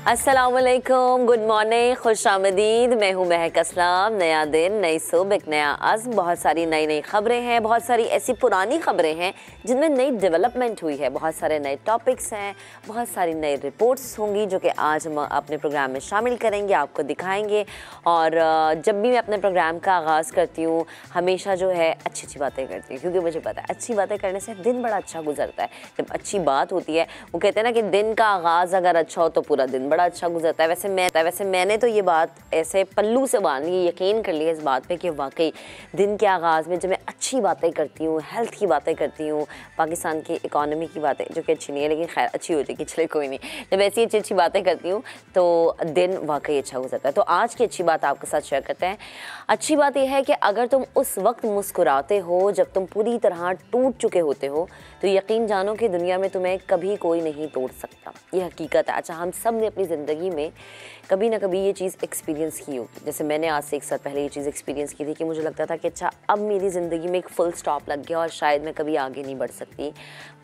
अस्सलामुअलैकुम, good morning, खुश आमदीद। मैं हूँ महक असलम। नया दिन, नई सुबह, एक नया अज़्म, बहुत सारी नई नई खबरें हैं, बहुत सारी ऐसी पुरानी खबरें हैं जिनमें नई डेवलपमेंट हुई है, बहुत सारे नए टॉपिक्स हैं, बहुत सारी नई रिपोर्ट्स होंगी जो कि आज हम अपने प्रोग्राम में शामिल करेंगे, आपको दिखाएंगे। और जब भी मैं अपने प्रोग्राम का आगाज़ करती हूँ हमेशा जो है अच्छी अच्छी बातें करती हूँ, क्योंकि मुझे पता है अच्छी बातें करने से दिन बड़ा अच्छा गुजरता है। जब अच्छी बात होती है, वो कहते हैं ना कि दिन का आगाज़ अगर अच्छा हो तो पूरा दिन बड़ा अच्छा गुजरता है। वैसे मैंने तो ये बात ऐसे पल्लू से बांध ली, यकीन कर लिया इस बात पे कि वाकई दिन के आगाज़ में जब मैं अच्छी बातें करती हूँ, हेल्थ की बातें करती हूँ, पाकिस्तान की इकॉनमी की बातें जो कि अच्छी नहीं है लेकिन खैर अच्छी हो जाएगी, चले कोई नहीं, जब ऐसी अच्छी अच्छी बातें करती हूँ तो दिन वाकई अच्छा गुजरता है। तो आज की अच्छी बात आपके साथ शेयर करते हैं। अच्छी बात यह है कि अगर तुम उस वक्त मुस्कुराते हो जब तुम पूरी तरह टूट चुके होते हो तो यकीन जानो कि दुनिया में तुम्हें कभी कोई नहीं तोड़ सकता। ये हकीकत है। अच्छा, हम सब ने अपनी ज़िंदगी में कभी ना कभी ये चीज़ एक्सपीरियंस की होगी। जैसे मैंने आज से एक साल पहले ये चीज़ एक्सपीरियंस की थी कि मुझे लगता था कि अच्छा अब मेरी ज़िंदगी में एक फुल स्टॉप लग गया और शायद मैं कभी आगे नहीं बढ़ सकती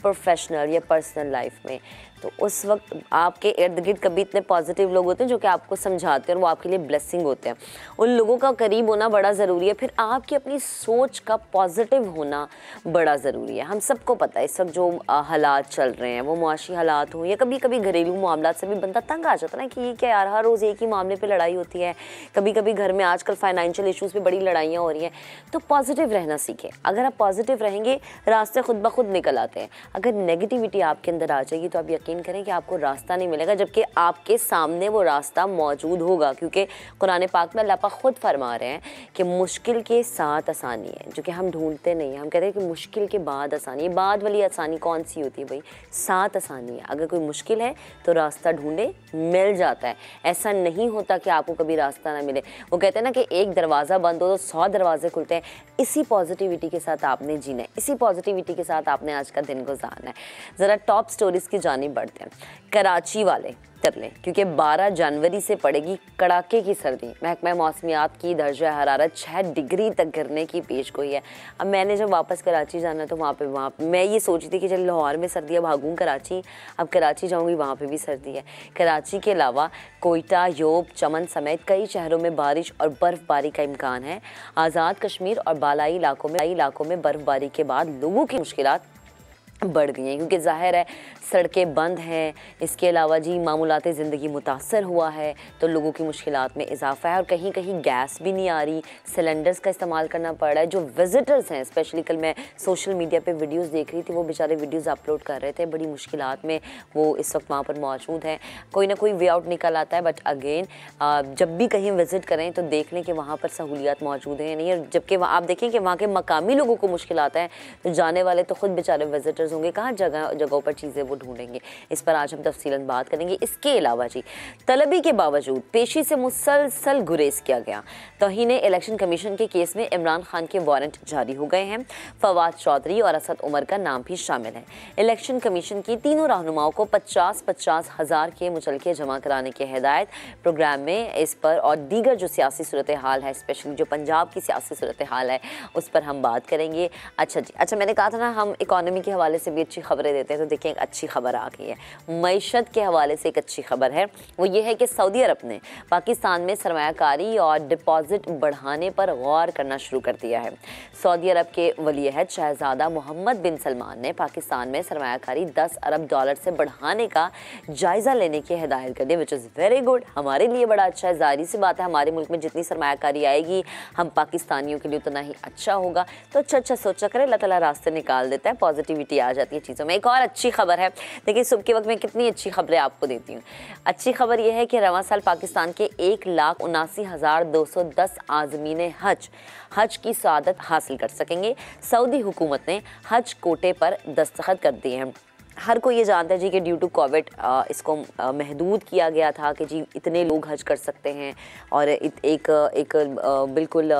प्रोफेशनल या पर्सनल लाइफ में। तो उस वक्त आपके इर्द गिर्द कभी इतने पॉजिटिव लोग होते हैं जो कि आपको समझाते हैं और वो आपके लिए ब्लेसिंग होते हैं। उन लोगों का करीब होना बड़ा ज़रूरी है। फिर आपकी अपनी सोच का पॉजिटिव होना बड़ा ज़रूरी है। हम सबको पता है इस वक्त जो हालात चल रहे हैं, वो मुआशी हालात हों या कभी कभी घरेलू मामलात से भी बंदा तंग आ जाता है ना कि ये क्या यार, हर रोज़ एक ही मामले पर लड़ाई होती है। कभी कभी घर में आजकल फाइनेंशियल इशूज़ पे बड़ी लड़ाइयाँ हो रही हैं। तो पॉजिटिव रहना सीखें। अगर आप पॉजिटिव रहेंगे रास्ते खुद ब खुद निकल आते हैं। अगर नेगेटिविटी आपके अंदर आ जाएगी तो आप यकीन करें कि आपको रास्ता नहीं मिलेगा, जबकि आपके सामने वो रास्ता मौजूद होगा। क्योंकि कुरान पाक में अल्लाह पाक खुद फरमा रहे हैं कि मुश्किल के साथ आसानी है, जो कि हम ढूंढते नहीं हैं। हम कहते हैं कि मुश्किल के बाद आसानी है। बाद वाली आसानी कौन सी होती है भाई? साथ आसानी है। अगर कोई मुश्किल है तो रास्ता ढूंढे मिल जाता है। ऐसा नहीं होता कि आपको कभी रास्ता ना मिले। वो कहते हैं ना कि एक दरवाज़ा बंद हो तो 100 दरवाजे खुलते हैं। इसी पॉजिटिविटी के साथ आपने जीना है, इसी पॉजिटिविटी के साथ आपने आज का दिन गुजारना है। ज़रा टॉप स्टोरीज़ की जानिब बढ़ते हैं। कराची वाले कर लें, क्योंकि 12 जनवरी से पड़ेगी कड़ाके की सर्दी। महकमा मौसमियात की दर्जा हरारत 6 डिग्री तक गिरने की पेशगोई है। अब मैंने जब वापस कराची जाना तो वहाँ पे मैं ये सोची थी कि चल लाहौर में सर्दी है, भागूँ कराची। अब कराची जाऊँगी, वहाँ पे भी सर्दी है। कराची के अलावा कोयटा, योब, चमन समेत कई शहरों में बारिश और बर्फबारी का इम्कान है। आज़ाद कश्मीर और बालाई इलाकों में बर्फबारी के बाद लोगों की मुश्किलात बढ़ गई हैं, क्योंकि जाहिर है सड़कें बंद हैं। इसके अलावा जी मामूलात ज़िंदगी मुतासर हुआ है तो लोगों की मुश्किलात में इजाफा है। और कहीं कहीं गैस भी नहीं आ रही, सिलेंडर्स का इस्तेमाल करना पड़ रहा है। जो विज़िटर्स हैं, स्पेशली कल मैं सोशल मीडिया पे वीडियोस देख रही थी, वो बेचारे वीडियोस अपलोड कर रहे थे, बड़ी मुश्किलात में वो इस वक्त वहाँ पर मौजूद हैं। कोई ना कोई वे आउट निकल आता है, बट अगेन जब भी कहीं विज़िट करें तो देख लें कि वहाँ पर सहूलियात मौजूद हैं या नहीं। और जबकि आप देखें कि वहाँ के मकामी लोगों को मुश्किलात हैं तो जाने वाले तो खुद बेचारे विज़िटर्स होंगे, कहाँ जगहों पर चीज़ें वो ढूंढेंगे। इस पर आज हम तफसीलन बात करेंगे। इसके अलावा जी तलबी के बावजूद पेशी से मुसलसल गुरेज किया गया। तौहीन इलेक्शन कमीशन के केस में इमरान खान के वारंट जारी हो गए हैं। फवाद चौधरी और असद उमर का नाम भी शामिल है। इलेक्शन कमीशन की तीनों रहनुमाओं को 50-50 हज़ार के मुचलके जमा कराने की हिदायत। प्रोग्राम में इस पर और दीगर जो सियासी सूरत हाल है, स्पेशली जो पंजाब की सियासी सूरत हाल है, उस पर हम बात करेंगे। अच्छा जी, अच्छा मैंने कहा था ना हम इकॉनमी के हवाले से भी अच्छी खबरें देते हैं, तो देखिए एक अच्छी खबर आ गई है। मईशत के हवाले से एक अच्छी खबर है, वो ये है कि सऊदी अरब ने पाकिस्तान में सरमायाकारी और डिपॉजिट बढ़ाने पर गौर करना शुरू कर दिया है। सऊदी अरब के वली-ए-अहद शहजादा मोहम्मद बिन सलमान ने पाकिस्तान में सरमायाकारी $10 अरब से बढ़ाने का जायज़ा लेने की हिदायत कर दी, विच इज़ वेरी गुड। हमारे लिए बड़ा अच्छा है। जाहिर सी बात है हमारे मुल्क में जितनी सरमायाकारी आएगी हम पाकिस्तानियों के लिए उतना ही अच्छा होगा। तो अच्छा सोचा करें, अल्लाह ताला रास्ते निकाल देता है, पॉजिटिविटी आ जाती है चीज़ों में। एक और अच्छी खबर है, देखिए सुबह के वक्त मैं कितनी अच्छी खबरें आपको देती हूँ। अच्छी खबर यह है कि रवां साल पाकिस्तान के 1,79,210 आज़मीन हज की सआदत हासिल कर सकेंगे। सऊदी हुकूमत ने हज कोटे पर दस्तखत कर दिए हैं। हर कोई ये जानता है जी कि ड्यू टू कोविड इसको महदूद किया गया था कि जी इतने लोग हज कर सकते हैं और एक बिल्कुल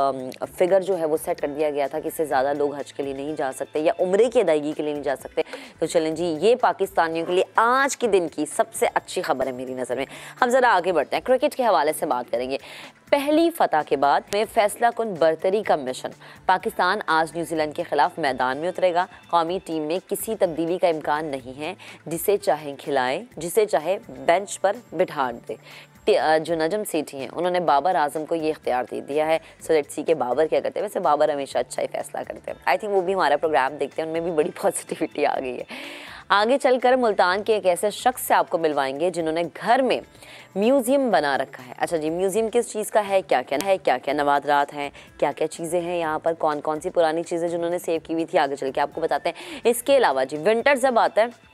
फिगर जो है वो सेट कर दिया गया था कि इससे ज़्यादा लोग हज के लिए नहीं जा सकते या उम्रे की अदायगी के लिए नहीं जा सकते। तो चलें जी, ये पाकिस्तानियों के लिए आज के दिन की सबसे अच्छी खबर है मेरी नज़र में। हम ज़रा आगे बढ़ते हैं, क्रिकेट के हवाले से बात करेंगे। पहली फतह के बाद में फैसला कुन बरतरी का मिशन। पाकिस्तान आज न्यूजीलैंड के खिलाफ मैदान में उतरेगा। कौमी टीम में किसी तब्दीली का इम्कान नहीं है। जिसे चाहे खिलाए, जिसे चाहे बेंच पर बिठा दे। जो नजम सेठी हैं उन्होंने बाबर आजम को ये इख्तियार दे दिया है। सो लेट्स सी के बाबर क्या करते हैं। वैसे बाबर हमेशा अच्छा ही फैसला करते हैं। आई थिंक वो भी हमारा प्रोग्राम देखते हैं, उनमें भी बड़ी पॉजिटिविटी आ गई है। आगे चलकर मुल्तान के एक ऐसे शख्स से आपको मिलवाएंगे जिन्होंने घर में म्यूजियम बना रखा है। अच्छा जी, म्यूजियम किस चीज़ का है, क्या क्या नवादरात हैं, क्या क्या चीज़ें हैं यहाँ पर, कौन कौन सी पुरानी चीज़ें जिन्होंने सेव की हुई थी, आगे चल के आपको बताते हैं। इसके अलावा जी विंटर जब आता है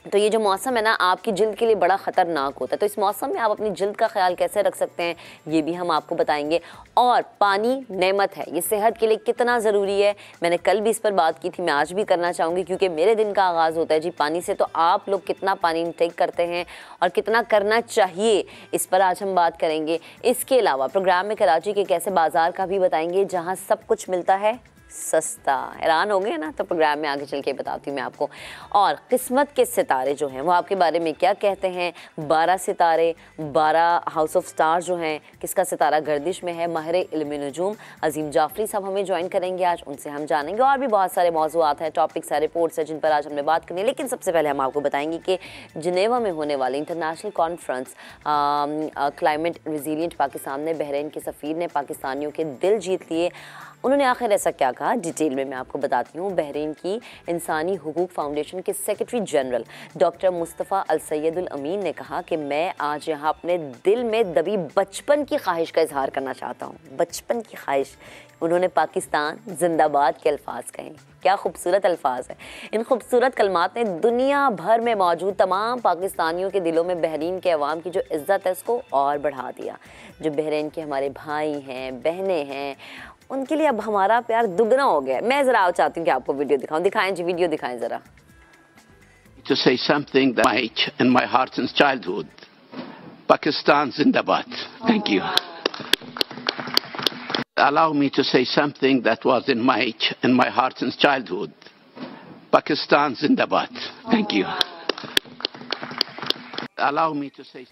तो ये जो मौसम है ना आपकी जिल्द के लिए बड़ा ख़तरनाक होता है। तो इस मौसम में आप अपनी जिल्द का ख्याल कैसे रख सकते हैं ये भी हम आपको बताएंगे। और पानी नेमत है, ये सेहत के लिए कितना ज़रूरी है, मैंने कल भी इस पर बात की थी, मैं आज भी करना चाहूँगी क्योंकि मेरे दिन का आगाज़ होता है जी पानी से। तो आप लोग कितना पानी इंटेक करते हैं और कितना करना चाहिए, इस पर आज हम बात करेंगे। इसके अलावा प्रोग्राम में कराची के एक ऐसे बाज़ार का भी बताएंगे जहाँ सब कुछ मिलता है सस्ता। हैरान हो गए ना, तो प्रोग्राम में आगे चल के बताती हूँ मैं आपको। और किस्मत के सितारे जो हैं वो आपके बारे में क्या कहते हैं। 12 सितारे, 12 हाउस ऑफ स्टार जो हैं, किसका सितारा गर्दिश में है। माहिर इल्म नजूम अजीम जाफरी साहब हमें ज्वाइन करेंगे आज, उनसे हम जानेंगे। और भी बहुत सारे मौज़ूआत हैं, टॉपिक्स हैं, रिपोर्ट्स हैं जिन पर आज हमने बात करनी है। लेकिन सबसे पहले हम आपको बताएंगे कि जिनेवा में होने वाली international conference climate resilient Pakistan ने बहरीन के सफ़ीर ने पाकिस्तानियों के दिल जीत लिए। उन्होंने आखिर ऐसा क्या कहा, डिटेल में मैं आपको बताती हूँ। बहरीन की इंसानी हुकूक फाउंडेशन के सेक्रेटरी जनरल डॉक्टर मुस्तफ़ा अल सैयदुल अमीन ने कहा कि मैं आज यहाँ अपने दिल में दबी बचपन की ख्वाहिश का इजहार करना चाहता हूँ। बचपन की ख्वाहिश, उन्होंने पाकिस्तान जिंदाबाद के अल्फाज कहे। क्या खूबसूरत अल्फाज है। इन खूबसूरत कलमात ने दुनिया भर में मौजूद तमाम पाकिस्तानियों के दिलों में बहरीन के अवाम की जो इज़्ज़त है उसको और बढ़ा दिया। जो बहरीन के हमारे भाई हैं, बहनें हैं, उनके लिए अब हमारा प्यार दुगना हो गया। मैं ज़रा चाहती हूँ कि आपको वीडियो दिखाऊं। दिखाएं जी, वीडियो दिखाएं ज़रा। To say something that in my heart since childhood. Pakistan Zindabad. Thank you. Allow me to say something that was in my heart since childhood. Pakistan Zindabad. Thank you. Allow me to say.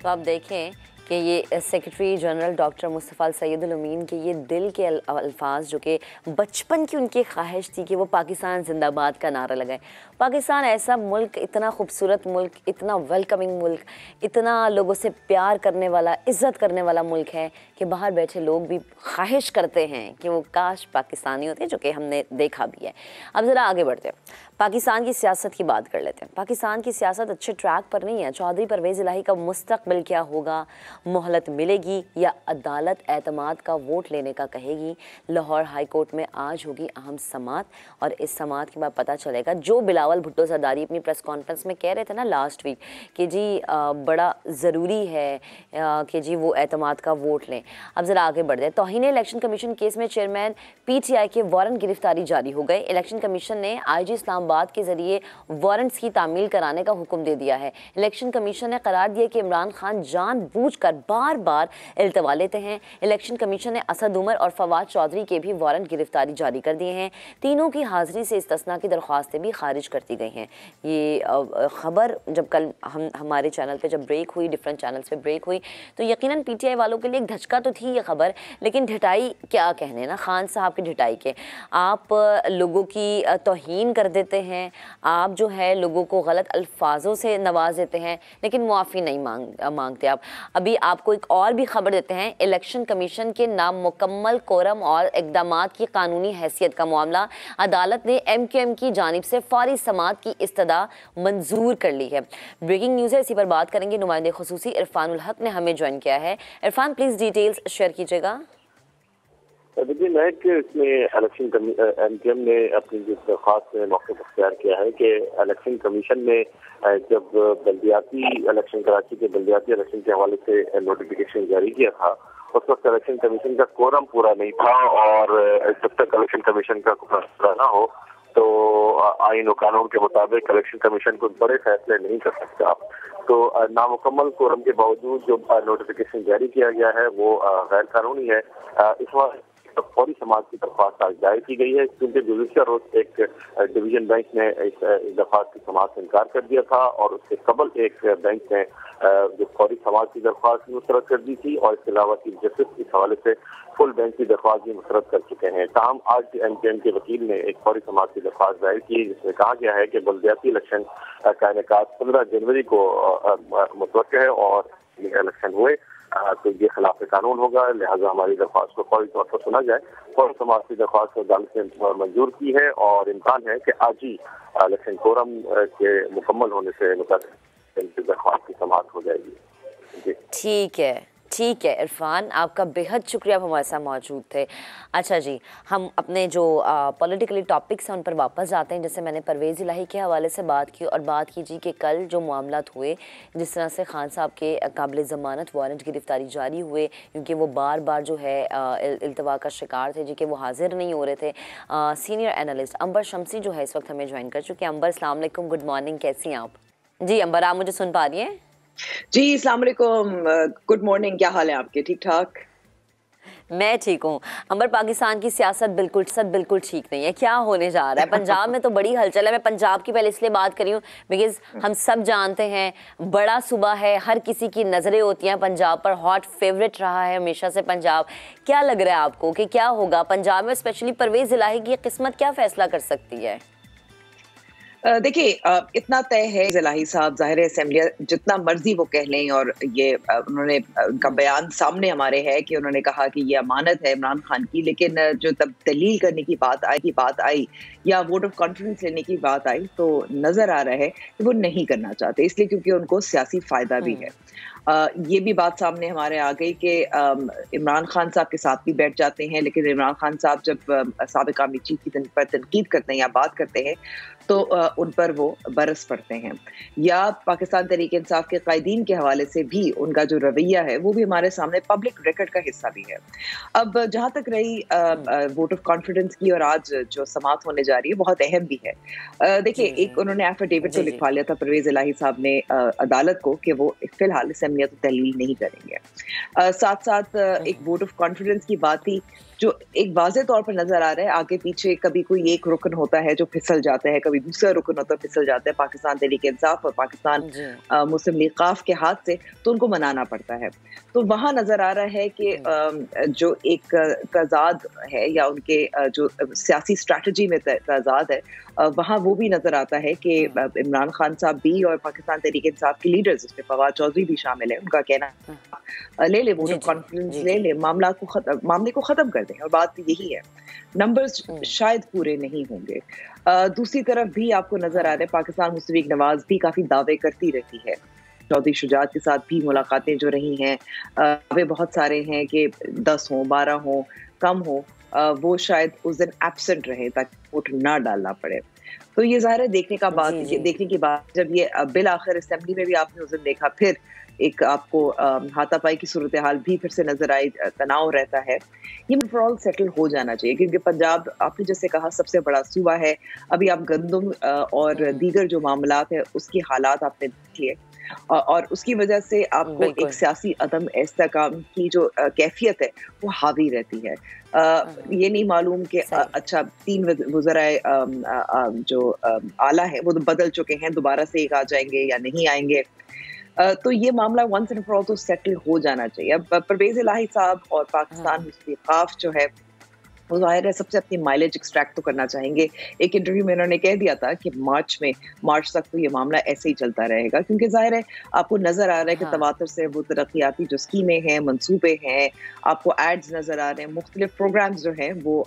तो आप देखें कि ये secretary general doctor Mustafa सैयदुल अमीन के ये दिल के अल्फाज जो कि बचपन की उनकी ख्वाहिश थी कि वो पाकिस्तान जिंदाबाद का नारा लगाए। पाकिस्तान ऐसा मुल्क, इतना खूबसूरत मुल्क, इतना वेलकमिंग मुल्क, इतना लोगों से प्यार करने वाला, इज़्ज़त करने वाला मुल्क है कि बाहर बैठे लोग भी ख्वाहिश करते हैं कि वो काश पाकिस्तानी होते, जो कि हमने देखा भी है। अब ज़रा आगे बढ़ते हैं, पाकिस्तान की सियासत की बात कर लेते हैं। पाकिस्तान की सियासत अच्छे ट्रैक पर नहीं है। चौधरी परवेज़ इलाही का मुस्तकबिल क्या होगा, मोहलत मिलेगी या अदालत एतमाद का वोट लेने का कहेगी। लाहौर हाई कोर्ट में आज होगी अहम समात और इस समात के बाद पता चलेगा। जो बिलावल भुट्टो सरदारी अपनी प्रेस कॉन्फ्रेंस में कह रहे थे ना लास्ट वीक कि जी बड़ा ज़रूरी है कि जी वो एतमाद का वोट लें। अब ज़रा आगे बढ़ जाए। तौहीन इलेक्शन कमीशन केस में चेयरमैन PTI के वारंट गिरफ्तारी जारी हो गए। इलेक्शन कमीशन ने IG इस्लामाबाद के ज़रिए वारंट्स की तामील कराने का हुक्म दे दिया है। इलेक्शन कमीशन ने करार दिया कि इमरान खान जानबूझकर बार बार इल्तवा लेते हैं। इलेक्शन कमीशन ने असद उमर और फवाद चौधरी के भी वारंट गिरफ्तारी जारी कर दिए हैं। तीनों की हाजिरी से इस्तिस्ना की दरख्वास्तें भी खारिज कर दी गई हैं। ये खबर जब कल हमारे चैनल पे जब ब्रेक हुई, डिफरेंट चैनल्स पे ब्रेक हुई, तो यकीनन PTI वालों के लिए एक धचका तो थी ये खबर, लेकिन ढिठाई क्या कहने ना खान साहब की ढिठाई के। आप लोगों की तौहीन कर देते हैं, आप जो है लोगों को गलत अल्फाजों से नवाज देते हैं, लेकिन मुआफ़ी नहीं मांगते आप। अभी आपको एक और भी खबर देते हैं। इलेक्शन कमीशन के नामुकम्मल कोरम और इक़दामात की कानूनी हैसियत का मामला अदालत ने MQM की जानिब से फौरी समात की इस्तदा मंजूर कर ली है। ब्रेकिंग न्यूज़ है, इसी पर बात करेंगे। नुमाइंदे खुसूसी इरफानुल हक ने हमें ज्वाइन किया है। इरफान, प्लीज़ डिटेल्स शेयर कीजिएगा। देखिए महक, इसमें इलेक्शन MQM ने अपनी जो दरख्वास्त में मौक़िफ़ अख्तियार किया है कि इलेक्शन कमीशन ने जब बल्दियाती इलेक्शन कराची के बल्दियाती इलेक्शन के हवाले से नोटिफिकेशन जारी किया था, उस वक्त इलेक्शन कमीशन का कोरम पूरा नहीं था और जब तक इलेक्शन कमीशन का कोरम पूरा ना हो तो आईन और कानून के मुताबिक इलेक्शन कमीशन कुछ बड़े फैसले नहीं कर सकता। तो नामुकम्मल कोरम के बावजूद जो नोटिफिकेशन जारी किया गया है वो गैर कानूनी है। इस वक्त फौरी समाअत की दरख्वास्त आज दायर की गई है, क्योंकि गुज़िश्ता रोज एक डिवीजन बेंच ने इस दरख्वास्त की समाअत से इनकार कर दिया था और उसके कबल एक बेंच ने जो फौरी समाअत की दरख्वास्त मुस्तरद कर दी थी और इसके अलावा चीफ जस्टिस इस हवाले से फुल बेंच की दरख्वास्त भी मुस्तरद कर चुके हैं। ताहम आज MKM के वकील ने एक फौरी समाअत की दरख्वास्त दायर की, जिसमें कहा गया है कि बल्दियाती इलेक्शन का इनेकाद 15 जनवरी को मुतवक्किल है और ये इलेक्शन हुए तो ये खिलाफ कानून होगा, लिहाजा हमारी दरख्वास्त को फौरी तौर पर सुना जाए। फौरी समाअत की दरख्वास्त को अदालत ने मंजूर की है और इम्कान है कि आज ही इलेक्शन कोरम के मुकम्मल होने से मुताबिक दरख्वास्त की समाअत हो जाएगी। ठीक है इरफान, आपका बेहद शुक्रिया, आप हमारे साथ मौजूद थे। अच्छा जी, हम अपने जो पॉलिटिकली टॉपिक्स हैं उन पर वापस जाते हैं। जैसे मैंने परवेज़ इलाही के हवाले से बात की और बात की जी कि कल जो मामलात हुए, जिस तरह से खान साहब के काबिल ज़मानत वारंट गिरफ्तारी जारी हुए, क्योंकि वो बार बार जो है इल्तवा का शिकार थे जी कि वो हाजिर नहीं हो रहे थे। सीनियर एनालिस्ट अंबर शमसी जो है इस वक्त हमें ज्वाइन कर चुके हैं। अंबर, अस्सलाम वालेकुम, गुड मॉर्निंग, कैसी हैं आप? जी अंबर, आप मुझे सुन पा रही हैं? जी अस्सलाम वालेकुम, गुड मॉर्निंग, क्या हाल है आपके? ठीक ठाक? मैं ठीक हूँ। अंबर, पाकिस्तान की सियासत बिल्कुल ठीक नहीं है। क्या होने जा रहा है पंजाब में? तो बड़ी हलचल है। मैं पंजाब की पहले इसलिए बात करी हूँ बिकॉज हम सब जानते हैं बड़ा सूबा है, हर किसी की नज़रें होती हैं पंजाब पर, हॉट फेवरेट रहा है हमेशा से पंजाब। क्या लग रहा है आपको कि क्या होगा पंजाब में, स्पेशली परवेज़ इलाही की किस्मत क्या फैसला कर सकती है? देखिए, इतना तय है इलाही साहब, ज़ाहिर है असेंबली जितना मर्जी वो कह लें, और ये उन्होंने उनका बयान सामने हमारे है कि उन्होंने कहा कि ये अमानत है इमरान खान की, लेकिन जो तब दलील करने की बात आई या वोट ऑफ कॉन्फिडेंस लेने की बात आई तो नजर आ रहा है कि वो नहीं करना चाहते, इसलिए क्योंकि उनको सियासी फायदा भी है। ये भी बात सामने हमारे आ गई कि इमरान खान साहब के साथ भी बैठ जाते हैं, लेकिन इमरान खान साहब जब साबिक़ आर्मी चीफ की पर तनकीद करते हैं या बात करते हैं तो उन पर वो बरस पड़ते हैं। या पाकिस्तान तहरीक इंसाफ के कायदीन के हवाले से भी उनका जो रवैया है वो भी हमारे सामने पब्लिक रिकॉर्ड का हिस्सा भी है। अब जहाँ तक रही वोट ऑफ कॉन्फिडेंस की और आज जो समाअत होने जा रही है, बहुत अहम भी है। देखिए, एक उन्होंने एफिडेविट तो लिखवा लिया था परवेज़ इलाही साहब ने अदालत को कि वो फिलहाल असेंबली तो तहलील नहीं करेंगे। साथ साथ एक वोट ऑफ कॉन्फिडेंस की बात थी जो एक वाज़े तौर पर नजर आ रहा है, आगे पीछे कभी कोई एक रुकन होता है जो फिसल जाता है, कभी दूसरा रुकन होता है फिसल जाता है, पाकिस्तान तहरीक इंसाफ और पाकिस्तान मुस्लिम लीग काफ के हाथ से, तो उनको मनाना पड़ता है। तो वहाँ नजर आ रहा है कि जो एक तजाद है या उनके जो सियासी स्ट्रैटेजी में तजाद है, वहाँ वो भी नजर आता है कि इमरान खान साहब भी और पाकिस्तान तहरीक इंसाफ के लीडर्स, उसमें फवाद चौधरी भी शामिल है, उनका कहना ले वोट ऑफ कॉन्फिडेंस ले मामले को खत्म कर दें, और बात यही है। नंबर्स शायद पूरे नहीं होंगे। दूसरी तरफ भी आपको नजर आ रहा है पाकिस्तान मुस्लिम लीग नवाज भी काफी दावे करती रहती है। चौधरी शुजात के साथ भी मुलाकातें जो रही हैं, वे बहुत सारे हैं कि 10 हो 12 हो कम हो, वो शायद उस दिन एब्सेंट रहे ताकि वोट ना डालना पड़े। तो ये ज़ाहिर है देखने की बात जब ये बिल आखिर असेंबली में भी आपने उस दिन देखा, फिर एक आपको हाथापाई की सूरत हाल भी फिर से नजर आई, तनाव रहता है। ये ओवरऑल सेटल हो जाना चाहिए, क्योंकि पंजाब आपने जैसे कहा सबसे बड़ा सूबा है। अभी आप गंदम और दीगर जो मामलात है उसकी हालात आपने देख लिए, और उसकी वजह से आपको एक सियासी अदम इस्तेकाम की जो कैफियत है वो हावी रहती है। ये नहीं मालूम कि अच्छा 3 वज़राए जो आला है वो तो बदल चुके हैं, दोबारा से एक आ जाएंगे या नहीं आएंगे। तो ये मामला वंस एंड फॉर ऑल तो सेटल हो जाना चाहिए। अब परवेज़ इलाही साहब और पाकिस्तान मुस्लिम काफ जो है वो ज़ाहिर है सबसे अपनी माइलेज एक्सट्रैक्ट तो करना चाहेंगे। एक इंटरव्यू में उन्होंने कह दिया था कि मार्च तक तो ये मामला ऐसे ही चलता रहेगा, क्योंकि ज़ाहिर है आपको नज़र आ रहा है कि तवातर से वो तरक्याती जो स्कीमें हैं, मंसूबे हैं, आपको एड्स नज़र आ रहे हैं, मुख्तलिफ प्रोग्राम्स जो हैं वो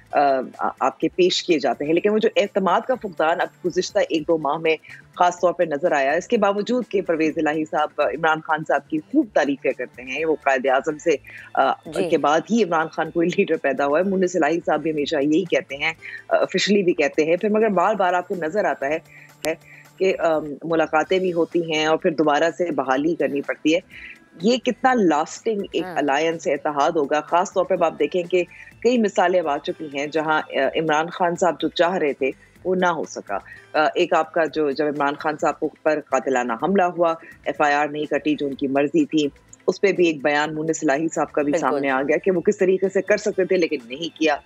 आपके पेश किए जाते हैं, लेकिन वो जो एतमाद का फुकदान अब गुज़िश्ता 1-2 माह में खास तौर पर नजर आया, इसके बावजूद कि परवेज़ इलाही साहब इमरान खान साहब की खूब तारीफें करते हैं, वो कायदे आज़म से के बाद ही इमरान खान कोई लीडर पैदा हुआ है। मुन्निस इलाही साहब भी हमेशा यही कहते हैं, ऑफिशियली भी कहते हैं, फिर मगर बार बार आपको नजर आता है कि मुलाकातें भी होती हैं और फिर दोबारा से बहाली करनी पड़ती है। ये कितना लास्टिंग एक अलायंस इत्तेहाद होगा, खास तौर पर आप देखें कि कई मिसालें आ चुकी हैं जहां इमरान खान साहब जो चाह रहे थे वो ना हो सका। एक आपका जो जब इमरान खान साहब पर कातिलाना हमला हुआ, FIR नहीं कटी जो उनकी मर्जी थी, उस पर भी एक बयान मुनिस इलाही साहब का भी सामने आ गया कि वो किस तरीके से कर सकते थे लेकिन नहीं किया।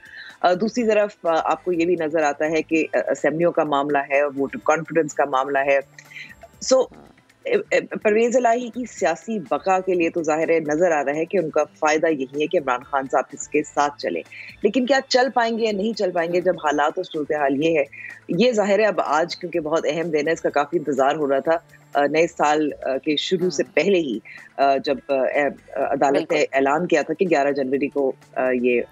दूसरी तरफ आपको ये भी नजर आता है कि असेंबलियों का मामला है, वोट कॉन्फिडेंस का मामला है। सो परवेज इलाही की सियासी बका के लिए तो जाहिर है नजर आ रहा है कि उनका फायदा यही है कि इमरान खान साहब इसके साथ चले, लेकिन क्या चल पाएंगे या नहीं चल पाएंगे जब हालात और सूरत हाल ये है, ये जाहिर है अब आज क्योंकि बहुत अहम दिन है, इसका काफी इंतजार हो रहा था नए साल के शुरू से पहले ही, जब अदालत ने ऐलान किया था कि 11 जनवरी को ये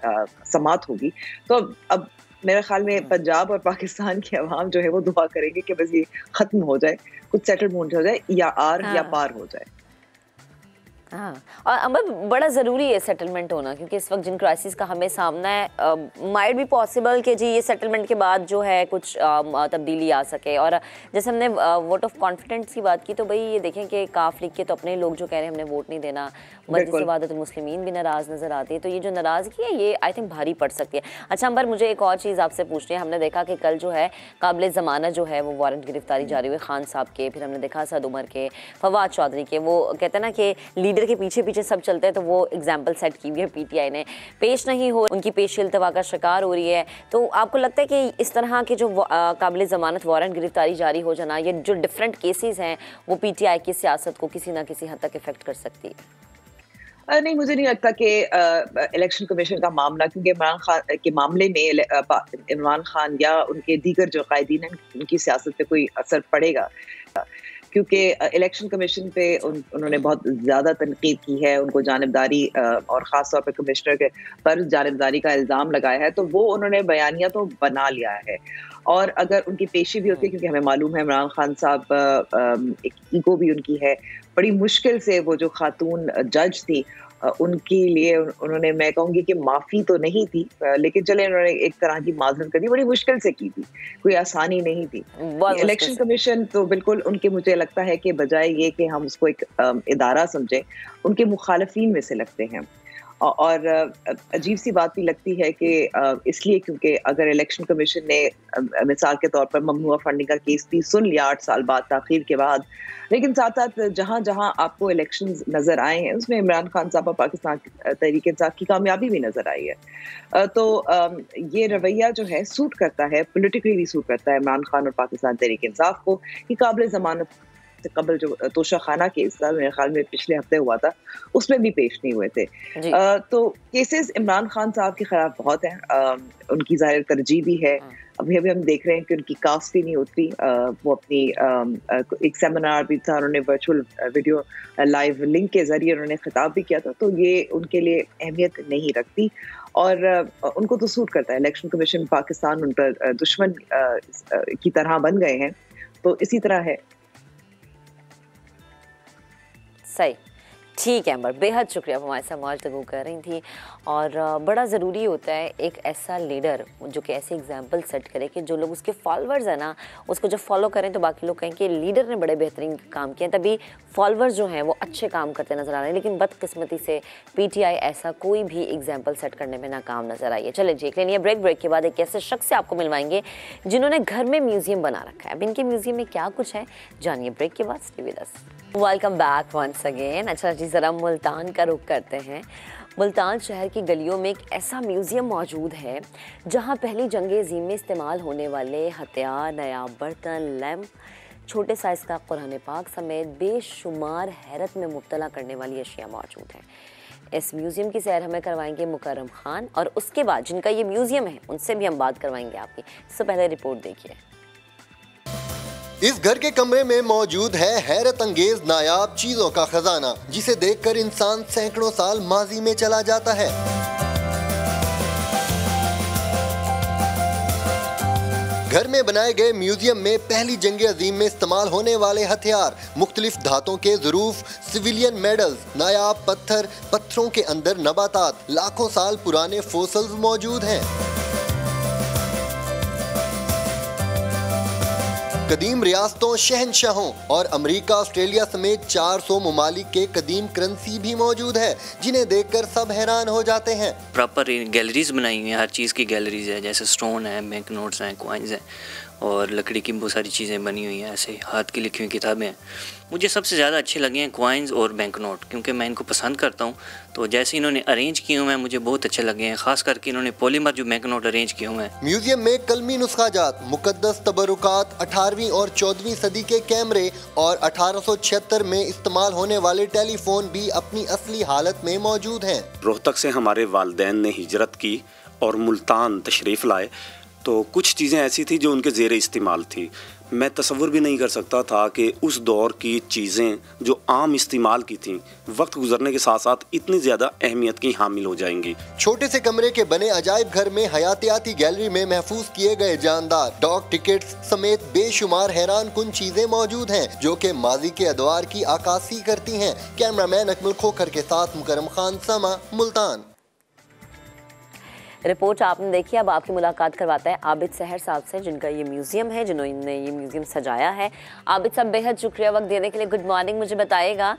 समाअत होगी। तो अब मेरे ख्याल में पंजाब और पाकिस्तान की आवाम जो है वो दुआ करेंगे कि बस ये खत्म हो जाए, कुछ सेटलमेंट हो जाए, या या पार हो जाए। हाँ, और अमर बड़ा ज़रूरी है सेटलमेंट होना, क्योंकि इस वक्त जिन क्राइसिस का हमें सामना है, माइट भी पॉसिबल कि जी ये सेटलमेंट के बाद जो है कुछ तब्दीली आ सके। और जैसे हमने वोट ऑफ कॉन्फिडेंस की बात की, तो भाई ये देखें कि काफ लीग के तो अपने लोग जो कह रहे हैं हमने वोट नहीं देना, मजलिस वहादतुल मुस्लिमीन भी नाराज़ नज़र आती है। तो ये जो नाराज़गी है ये आई थिंक भारी पड़ सकती है। अच्छा अंबर, मुझे एक और चीज़ आपसे पूछनी है। हमने देखा कि कल जो है काबिल ज़मानत जो है वो वारंट गिरफ्तारी जारी हुई खान साहब के, फिर हमने देखा असद उमर के, फवाद चौधरी के। वो कहते हैं ना कि लीडर के पीछे पीछे सब चलते हैं, तो वो एग्जाम्पल सेट की हुई है पीटीआई ने। पेश नहीं हो, उनकी पेशी इल्तवा का शिकार हो रही है। तो आपको लगता है कि इस तरह के जो काबिल ज़मानत वारंट गिरफ्तारी जारी हो जाना, ये जो डिफरेंट केसेस हैं वो पीटीआई की सियासत को किसी ना किसी हद तक इफेक्ट कर सकती है? नहीं, मुझे नहीं लगता कि इलेक्शन कमीशन का मामला, क्योंकि इमरान खान के मामले में इमरान खान या उनके दीगर जो कायदीन हैं उनकी सियासत पे कोई असर पड़ेगा, क्योंकि इलेक्शन कमीशन पे उन्होंने बहुत ज़्यादा तनकीद की है, उनको जानिबदारी और ख़ास तौर पे कमिश्नर के पर जानिबदारी का इल्ज़ाम लगाया है। तो वो उन्होंने बयानिया तो बना लिया है, और अगर उनकी पेशी भी होती है, क्योंकि हमें मालूम है इमरान खान साहब एक ईगो भी उनकी है, बड़ी मुश्किल से वो जो खातून जज थी उनके लिए उन्होंने, मैं कहूँगी कि माफ़ी तो नहीं थी, लेकिन चले उन्होंने एक तरह की माजरत कर दी, बड़ी मुश्किल से की थी, कोई आसानी नहीं थी। इलेक्शन कमीशन तो बिल्कुल उनके, मुझे लगता है कि बजाय ये कि हम उसको एक इदारा समझें, उनके मुखालफीन में से लगते हैं। और अजीब सी बात भी लगती है कि इसलिए क्योंकि अगर इलेक्शन कमीशन ने मिसाल के तौर पर ममनुआ फंडिंग का केस भी सुन लिया 8 साल बाद, ताखीर के बाद, लेकिन साथ साथ जहां जहां आपको इलेक्शंस नजर आए हैं उसमें इमरान खान साहब और पाकिस्तान तहरीक इंसाफ की कामयाबी भी नजर आई है। तो ये रवैया जो है सूट करता है, पॉलिटिकली भी सूट करता है इमरान खान और पाकिस्तान तहरीक इंसाफ को, कि काबिल ज़मानत से कबल जो तोशा खाना केस था, मेरे ख्याल में पिछले हफ्ते हुआ था, उसमें भी पेश नहीं हुए थे। तो केसेस इमरान खान साहब के खिलाफ बहुत हैं, उनकी जाहिर तरजीह भी है। अभी हम देख रहे हैं कि उनकी कास्ट ही नहीं उतरी। वो अपनी एक सेमिनार भी था, उन्होंने वर्चुअल वीडियो लाइव लिंक के जरिए उन्होंने खिताब भी किया था, तो ये उनके लिए अहमियत नहीं रखती और उनको तो सूट करता है। इलेक्शन कमीशन पाकिस्तान उन पर दुश्मन की तरह बन गए हैं, तो इसी तरह है। सही, ठीक है अंबर, बेहद शुक्रिया, आप हमारे साथ गुफ्तगू कर रही थी। और बड़ा ज़रूरी होता है एक ऐसा लीडर जो कि ऐसे एग्जाम्पल सेट करे कि जो लोग उसके फॉलोअर्स हैं ना, उसको जब फॉलो करें तो बाकी लोग कहें कि लीडर ने बड़े बेहतरीन काम किए, तभी फॉलोअर्स जो हैं वो अच्छे काम करते नज़र आ रहे हैं। लेकिन बदकिस्मती से पीटीआई ऐसा कोई भी एग्जाम्पल सेट करने में नाकाम नज़र आई है। चले देख लेंगे ब्रेक के बाद एक ऐसे शख्स से आपको मिलवाएंगे जिन्होंने घर में म्यूज़ियम बना रखा है। अब इनके म्यूज़ियम में क्या कुछ है जानिए ब्रेक के बाद। Stay with us. Welcome back once again. अच्छा जी, ज़रा मुल्तान का रुख करते हैं। मुल्तान शहर की गलियों में एक ऐसा म्यूज़ियम मौजूद है जहां पहली जंग-ए-अज़ीम में इस्तेमाल होने वाले हथियार, नायाब बर्तन, लैम्प, छोटे साइज़ का कुरान पाक समेत बेशुमार हैरत में मुब्तला करने वाली अशिया मौजूद हैं। इस म्यूज़ियम की सैर हमें करवाएंगे मुकर्रम खान, और उसके बाद जिनका ये म्यूज़ियम है उनसे भी हम बात करवाएंगे आपकी। इससे पहले रिपोर्ट देखिए। इस घर के कमरे में मौजूद है हैरत अंगेज नायाब चीजों का खजाना, जिसे देखकर इंसान सैकड़ों साल माजी में चला जाता है। घर में बनाए गए म्यूजियम में पहली जंग अजीम में इस्तेमाल होने वाले हथियार, मुख्तलिफ धातों के ज़रूफ, सिविलियन मेडल्स, नायाब पत्थर, पत्थरों के अंदर नबातात, लाखों साल पुराने फोसल्स मौजूद हैं। कदीम रियासतों, शहनशाहों और अमेरिका, ऑस्ट्रेलिया समेत 400 ममालिक के कदीम करेंसी भी मौजूद है, जिन्हें देखकर सब हैरान हो जाते हैं। प्रॉपर गैलरीज बनाई हुई हैं, हर चीज़ की गैलरीज है, जैसे स्टोन है, बैंक नोट्स हैं, कॉइन्स हैं, और लकड़ी की बहुत सारी चीज़ें बनी हुई हैं, ऐसे हाथ की लिखी हुई किताबें हैं। मुझे सबसे ज़्यादा अच्छे लगे हैं कॉइन्स और बैंक नोट, क्योंकि मैं इनको पसंद करता हूँ। तो जैसे इन्होंने अरेंज किए हुए हैं मुझे बहुत अच्छे लगे हैं, ख़ास करके इन्होंने पॉलीमर जो बैंक नोट अरेंज किए हुए हैं। म्यूजियम में कलमी नुस्खाजात, मुकद्दस तबरुकात, 18वीं और 14वीं सदी के कैमरे और 1876 में इस्तेमाल होने वाले टेलीफोन भी अपनी असली हालत में मौजूद हैं। रोहतक से हमारे वालिदैन ने हिजरत की और मुल्तान तशरीफ़ लाए, तो कुछ चीज़ें ऐसी थी जो उनके ज़ेरे इस्तेमाल थी। मैं तसव्वुर भी नहीं कर सकता था कि उस दौर की चीज़ें जो आम इस्तेमाल की थीं वक्त गुजरने के साथ साथ इतनी ज़्यादा अहमियत की हामिल हो जाएंगी। छोटे से कमरे के बने अजायब घर में हयातियाती गैलरी में महफूज किए गए जानदार डाक टिकट्स समेत बेशुमार हैरान कुन चीजें मौजूद हैं जो कि माजी के अदवार की आकाशी करती हैं। कैमरामैन अकमल खोखर के साथ मुकरम खान, समा, मुल्तान। रिपोर्ट आपने देखी, अब आपकी मुलाकात करवाता है आबिद सहर साहब से, जिनका ये म्यूज़ियम है, जिन्होंने ये म्यूज़ियम सजाया है। आबिद साहब, बेहद शुक्रिया वक्त देने के लिए। Good morning. मुझे बताइएगा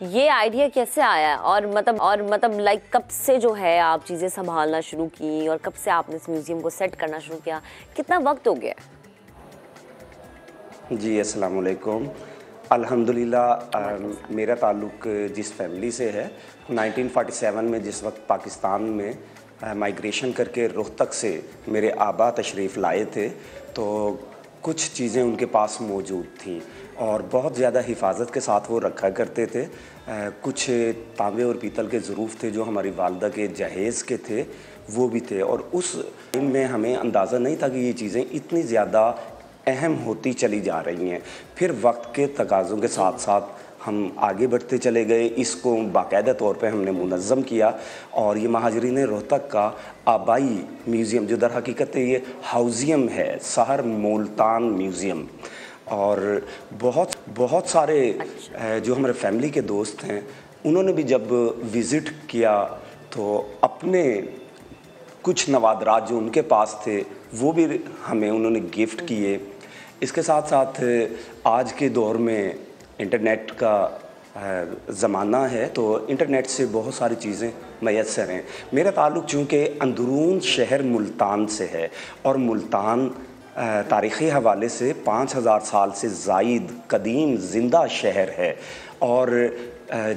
ये आइडिया कैसे आया और मतलब लाइक कब से जो है आप चीज़ें संभालना शुरू की और कब से आपने इस म्यूज़ियम को सेट करना शुरू किया, कितना वक्त हो गया? जी अस्सलाम वालेकुम। अल्हम्दुलिल्लाह मेरा ताल्लुक़ जिस फैमिली से है, 1947 में जिस वक्त पाकिस्तान में माइग्रेशन करके रोहतक से मेरे आबा तशरीफ़ लाए थे, तो कुछ चीज़ें उनके पास मौजूद थीं और बहुत ज़्यादा हिफाजत के साथ वो रखा करते थे। कुछ तांबे और पीतल के ज़रूफ़ थे जो हमारी वालदा के जहेज़ के थे, वो भी थे। और उस में हमें अंदाज़ा नहीं था कि ये चीज़ें इतनी ज़्यादा अहम होती चली जा रही हैं। फिर वक्त के तकाज़ों के साथ साथ हम आगे बढ़ते चले गए, इसको बाकायदा तौर पे हमने मुनज़्ज़म किया और ये महाजरीन रोहतक का आबाई म्यूज़ियम, जो दर हकीकत ये हाउज़ियम है, शहर मुल्तान म्यूज़ियम। और बहुत सारे जो हमारे फैमिली के दोस्त हैं उन्होंने भी जब विज़िट किया तो अपने कुछ नवादरात जो उनके पास थे वो भी हमें उन्होंने गिफ्ट किए। इसके साथ साथ आज के दौर में इंटरनेट का ज़माना है, तो इंटरनेट से बहुत सारी चीज़ें मैसर हैं। मेरा ताल्लुक़ चूँकि अंदरून शहर मुल्तान से है और मुल्तान तारीख़ी हवाले से 5000 साल से ज़ायद कदीम ज़िंदा शहर है और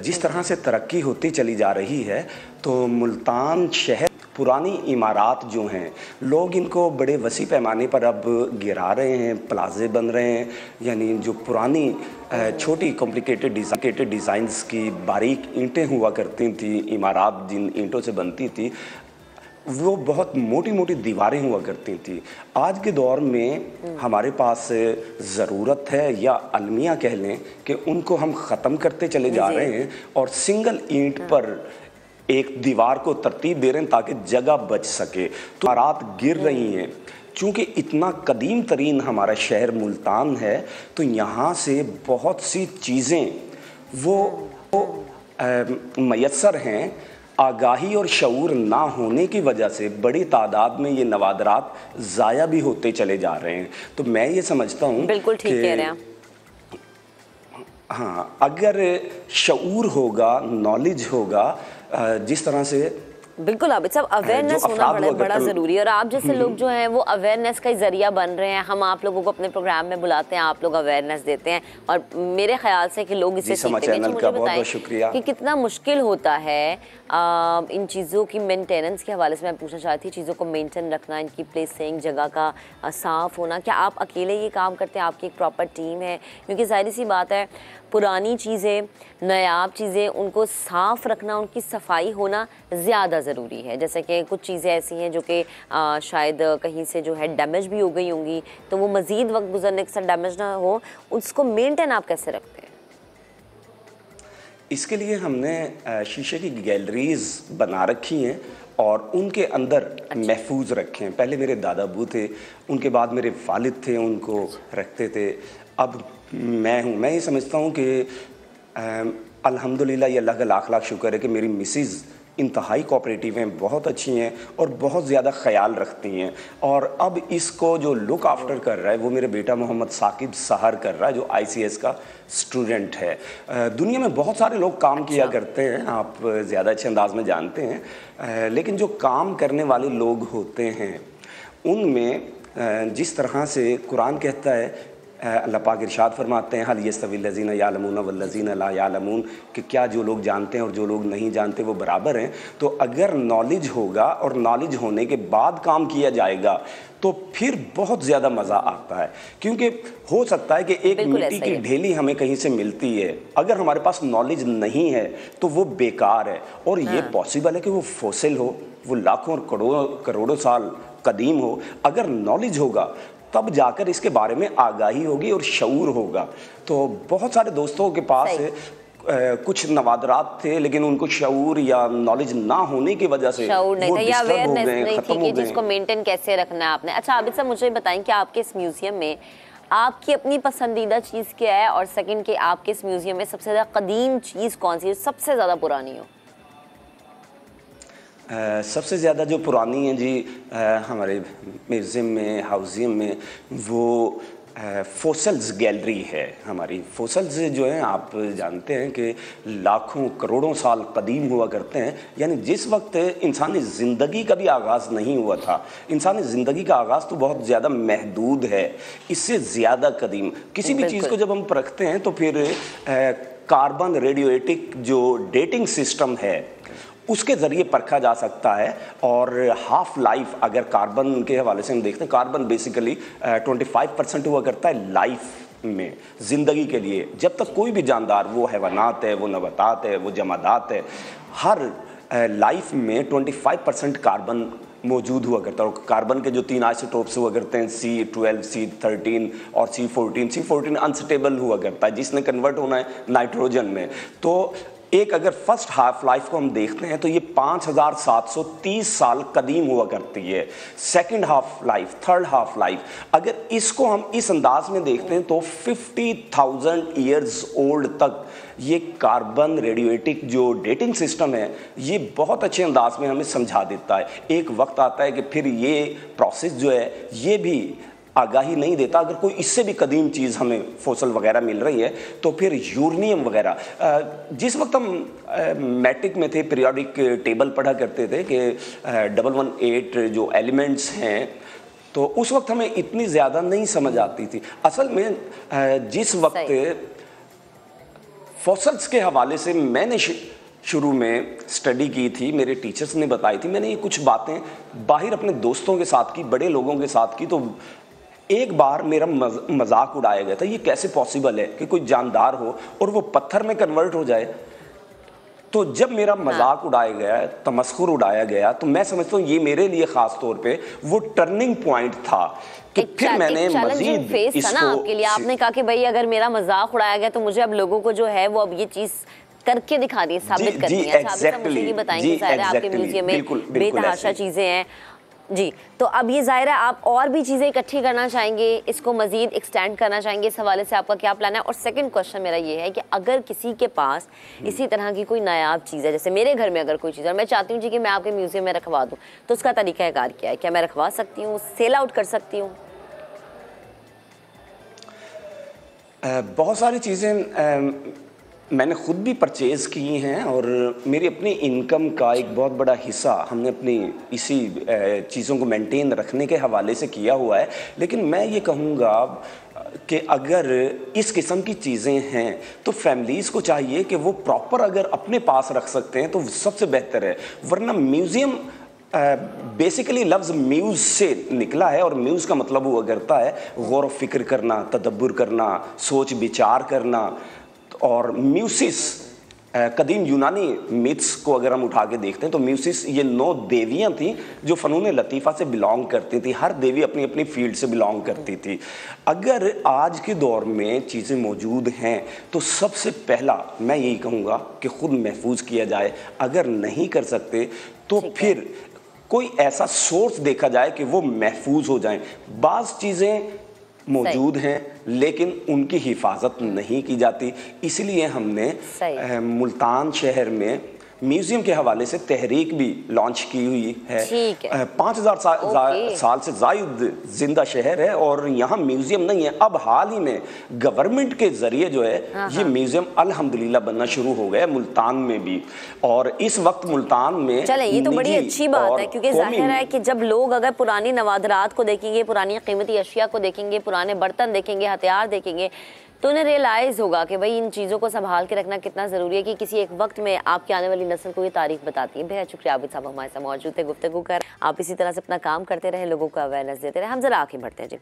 जिस तरह से तरक्की होती चली जा रही है तो मुल्तान शहर पुरानी इमारात जो हैं लोग इनको बड़े वसी पैमाने पर अब गिरा रहे हैं, प्लाजे बन रहे हैं, यानी जो पुरानी छोटी कॉम्प्लिकेटेड डिज़ाइंस की बारीक ईंटें हुआ करती थी, इमारात जिन ईंटों से बनती थी वो बहुत मोटी मोटी दीवारें हुआ करती थी। आज के दौर में हमारे पास ज़रूरत है या अलमिया कह लें कि उनको हम ख़त्म करते चले जा रहे हैं और सिंगल ईंट पर एक दीवार को तरतीब दे रहे हैं ताकि जगह बच सके। तो इमारत गिर रही हैं। चूँकि इतना कदीम तरीन हमारा शहर मुल्तान है तो यहाँ से बहुत सी चीज़ें वो मैसर हैं। आगाही और शऊर ना होने की वजह से बड़ी तादाद में ये नवादरात ज़ाया भी होते चले जा रहे हैं। तो मैं ये समझता हूँ बिल्कुल ठीक कह रहे हैं। हाँ, अगर शऊर होगा, नॉलेज होगा, जिस तरह से बिल्कुल आबिद साहब, अवेयरनेस होना बड़ा ज़रूरी है और आप जैसे लोग जो हैं वो अवेयरनेस का ज़रिया बन रहे हैं। हम आप लोगों को अपने प्रोग्राम में बुलाते हैं, आप लोग अवेयरनेस देते हैं और मेरे ख्याल से कि लोग इसे सीखते हैं। मुझे बताएं कि कितना मुश्किल होता है इन चीज़ों की मेंटेनेंस के हवाले से मैं पूछना चाहती थी, चीज़ों को मेंटेन रखना, इनकी प्लेसिंग, जगह का साफ़ होना। क्या आप अकेले ये काम करते हैं, आपकी एक प्रॉपर टीम है? क्योंकि जाहिर सी बात है पुरानी चीज़ें, नायाब चीज़ें, उनको साफ़ रखना, उनकी सफाई होना ज़्यादा ज़रूरी है। जैसे कि कुछ चीज़ें ऐसी हैं जो कि शायद कहीं से जो है डैमेज भी हो गई होंगी, तो वो मज़ीद वक्त गुजरने के साथ डैमेज ना हो, उसको मेंटेन आप कैसे रखते हैं? इसके लिए हमने शीशे की गैलरीज बना रखी हैं और उनके अंदर महफूज रखे हैं। पहले मेरे दादा अबू थे, उनके बाद मेरे वालिद थे, उनको रखते थे। अब मैं हूँ। मैं ये समझता हूँ कि अल्हम्दुलिल्लाह ये अल्लाह का लाख लाख शुक्र है कि मेरी मिसिज़ इंतहाई कोऑपरेटिव हैं, बहुत अच्छी हैं और बहुत ज़्यादा ख्याल रखती हैं। और अब इसको जो लुक आफ्टर कर रहा है वो मेरे बेटा मोहम्मद साकिब सहर कर रहा है, जो ICS का स्टूडेंट है। दुनिया में बहुत सारे लोग काम किया करते हैं, आप ज़्यादा अच्छे अंदाज में जानते हैं, लेकिन जो काम करने वाले लोग होते हैं उनमें जिस तरह से कुरान कहता है, अल्लाह पाक इरशाद फरमाते हैं, हल यस्तविल लज़ीना यालमून वल्लज़ीना ला यालमून, कि क्या जो लोग जानते हैं और जो लोग नहीं जानते वो बराबर हैं। तो अगर नॉलेज होगा और नॉलेज होने के बाद काम किया जाएगा तो फिर बहुत ज़्यादा मज़ा आता है, क्योंकि हो सकता है कि एक मिट्टी की ढेली हमें कहीं से मिलती है, अगर हमारे पास नॉलेज नहीं है तो वो बेकार है। और ये पॉसिबल है कि वो फॉसिल हो, वो लाखों और करोड़ों साल कदीम हो। अगर नॉलेज होगा तब जाकर इसके बारे में आगाही होगी और शऊर होगा। तो बहुत सारे दोस्तों के पास कुछ नवादरात थे, लेकिन उनको शऊर या नॉलेज ना होने की वजह से शऊर नहीं था या अवेयरनेस नहीं थी कि गए, जिसको मेंटेन कैसे रखना है आपने। अच्छा आबिद साहब, मुझे बताएं कि आपके इस म्यूजियम में आपकी अपनी पसंदीदा चीज़ क्या है, और सेकंड कि आपके इस म्यूजियम में सबसे ज़्यादा कदीम चीज़ कौन सी है, सबसे ज़्यादा पुरानी हो? सबसे ज़्यादा जो पुरानी है जी हमारे म्यूज़ियम में, हाउसियम में, वो फोसल्स गैलरी है हमारी। फोसल्स जो हैं आप जानते हैं कि लाखों करोड़ों साल कदीम हुआ करते हैं, यानी जिस वक्त इंसानी ज़िंदगी का भी आगाज़ नहीं हुआ था। इंसानी ज़िंदगी का आगाज़ तो बहुत ज़्यादा महदूद है, इससे ज़्यादा कदीम किसी भी चीज़ को जब हम परखते हैं तो फिर कार्बन रेडियोएटिक जो डेटिंग सिस्टम है उसके ज़रिए परखा जा सकता है। और हाफ लाइफ अगर कार्बन के हवाले से हम देखते हैं, कार्बन बेसिकली 25% हुआ करता है लाइफ में, ज़िंदगी के लिए। जब तक कोई भी जानदार, वो हैवानात है, वो नबातात है, वो जमादात है, हर लाइफ में 25% कार्बन मौजूद हुआ करता है। और कार्बन के जो 3 आइसोटोप्स हुआ करते हैं, C12, C13 और C14 अनस्टेबल हुआ करता है, जिसने कन्वर्ट होना है नाइट्रोजन में। तो एक अगर फर्स्ट हाफ लाइफ को हम देखते हैं तो ये 5730 साल कदीम हुआ करती है। Second half life, third half life, अगर इसको हम इस अंदाज में देखते हैं तो 50,000 ईयर्स ओल्ड तक ये कार्बन रेडियोएटिक जो डेटिंग सिस्टम है ये बहुत अच्छे अंदाज में हमें समझा देता है। एक वक्त आता है कि फिर ये प्रोसेस जो है ये भी आगाही नहीं देता। अगर कोई इससे भी कदीम चीज़ हमें फोसल वगैरह मिल रही है तो फिर यूरेनियम वगैरह, जिस वक्त हम मैट्रिक में थे, पीरियोडिक टेबल पढ़ा करते थे कि 118 जो एलिमेंट्स हैं, तो उस वक्त हमें इतनी ज़्यादा नहीं समझ आती थी। असल में जिस वक्त फॉसल्स के हवाले से मैंने शुरू में स्टडी की थी, मेरे टीचर्स ने बताई थी, मैंने ये कुछ बातें बाहर अपने दोस्तों के साथ की, बड़े लोगों के साथ की, तो एक बार मेरा मजाक उड़ाया गया था, ये कैसे पॉसिबल है कि कोई जानदार हो और वो पत्थर में कन्वर्ट हो जाए। तो जब मेरा मजाक उड़ाया गया, तमस्खुर उड़ाया गया, तो मैं समझता हूँ ये मेरे लिए खास तौर पे वो टर्निंग पॉइंट था कि फिर मैंने मजीद इसको ना आपके लिए आपने कहा कि भाई अगर मेरा मजाक उड़ाया गया तो मुझे अब लोगों को जो है वो अब ये चीज करके दिखा दी, साबित करनी है। मुझे ये बताएंगे, ज़ाहिर है आपके म्यूजियम में बेतहाशा चीजें हैं जी, तो अब ये ज़ाहिर है आप और भी चीज़ें इकट्ठी करना चाहेंगे, इसको मज़ीद एक्सटेंड करना चाहेंगे, इस हवाले से आपका क्या प्लान है? और सेकंड क्वेश्चन मेरा ये है कि अगर किसी के पास इसी तरह की कोई नायाब चीज़ है, जैसे मेरे घर में अगर कोई चीज़ है, मैं चाहती हूँ जी कि मैं आपके म्यूज़ियम में रखवा दूँ, तो उसका तरीक़ाकार क्या है? क्या मैं रखवा सकती हूँ, सेल आउट कर सकती हूँ? बहुत सारी चीज़ें मैंने ख़ुद भी परचेज़ की हैं और मेरी अपनी इनकम का एक बहुत बड़ा हिस्सा हमने अपनी इसी चीज़ों को मेंटेन रखने के हवाले से किया हुआ है। लेकिन मैं ये कहूँगा कि अगर इस किस्म की चीज़ें हैं तो फैमिलीज़ को चाहिए कि वो प्रॉपर अगर अपने पास रख सकते हैं तो सबसे बेहतर है। वरना म्यूज़ियम बेसिकली लफ्ज़ म्यूज़ से निकला है और म्यूज़ का मतलब हुआ करता है गौर व फिक्र करना, तदब्बुर करना, सोच विचार करना। और म्यूसिस, कदीम यूनानी मिथ्स को अगर हम उठा के देखते हैं तो म्यूसिस ये 9 देवियां थीं जो फ़नून लतीफ़ा से बिलोंग करती थी। हर देवी अपनी अपनी फील्ड से बिलोंग करती थी। अगर आज के दौर में चीज़ें मौजूद हैं तो सबसे पहला मैं यही कहूँगा कि ख़ुद महफूज किया जाए। अगर नहीं कर सकते तो फिर कोई ऐसा सोर्स देखा जाए कि वो महफूज हो जाएं। बाज़ चीज़ें मौजूद हैं लेकिन उनकी हिफाजत नहीं की जाती, इसलिए हमने मुल्तान शहर में म्यूजियम के हवाले से तहरीक भी लॉन्च की हुई है। ठीक है। 5000 साल से जायद जिंदा शहर है और यहाँ म्यूजियम नहीं है। अब हाल ही में गवर्नमेंट के जरिए जो है ये म्यूजियम अल्हम्दुलिल्लाह बनना शुरू हो गया मुल्तान में भी। और इस वक्त मुल्तान में चले, ये तो बड़ी अच्छी बात है, क्योंकि जाहिर है कि जब लोग अगर पुरानी नवादरात को देखेंगे, पुरानी कीमती अशिया को देखेंगे, पुराने बर्तन देखेंगे, हथियार देखेंगे, तो उन्हें रियलाइज़ होगा कि भाई इन चीज़ों को संभाल के रखना कितना ज़रूरी है कि किसी एक वक्त में आपकी आने वाली नस्ल को ये तारीख बताती है। बेहद शुक्रिया आबिद साहब हमारे साथ मौजूद थे, गुफ्तगू कर। आप इसी तरह से अपना काम करते रहे, लोगों को अवेयरनेस देते रहे। हम जरा आगे बढ़ते हैं जी।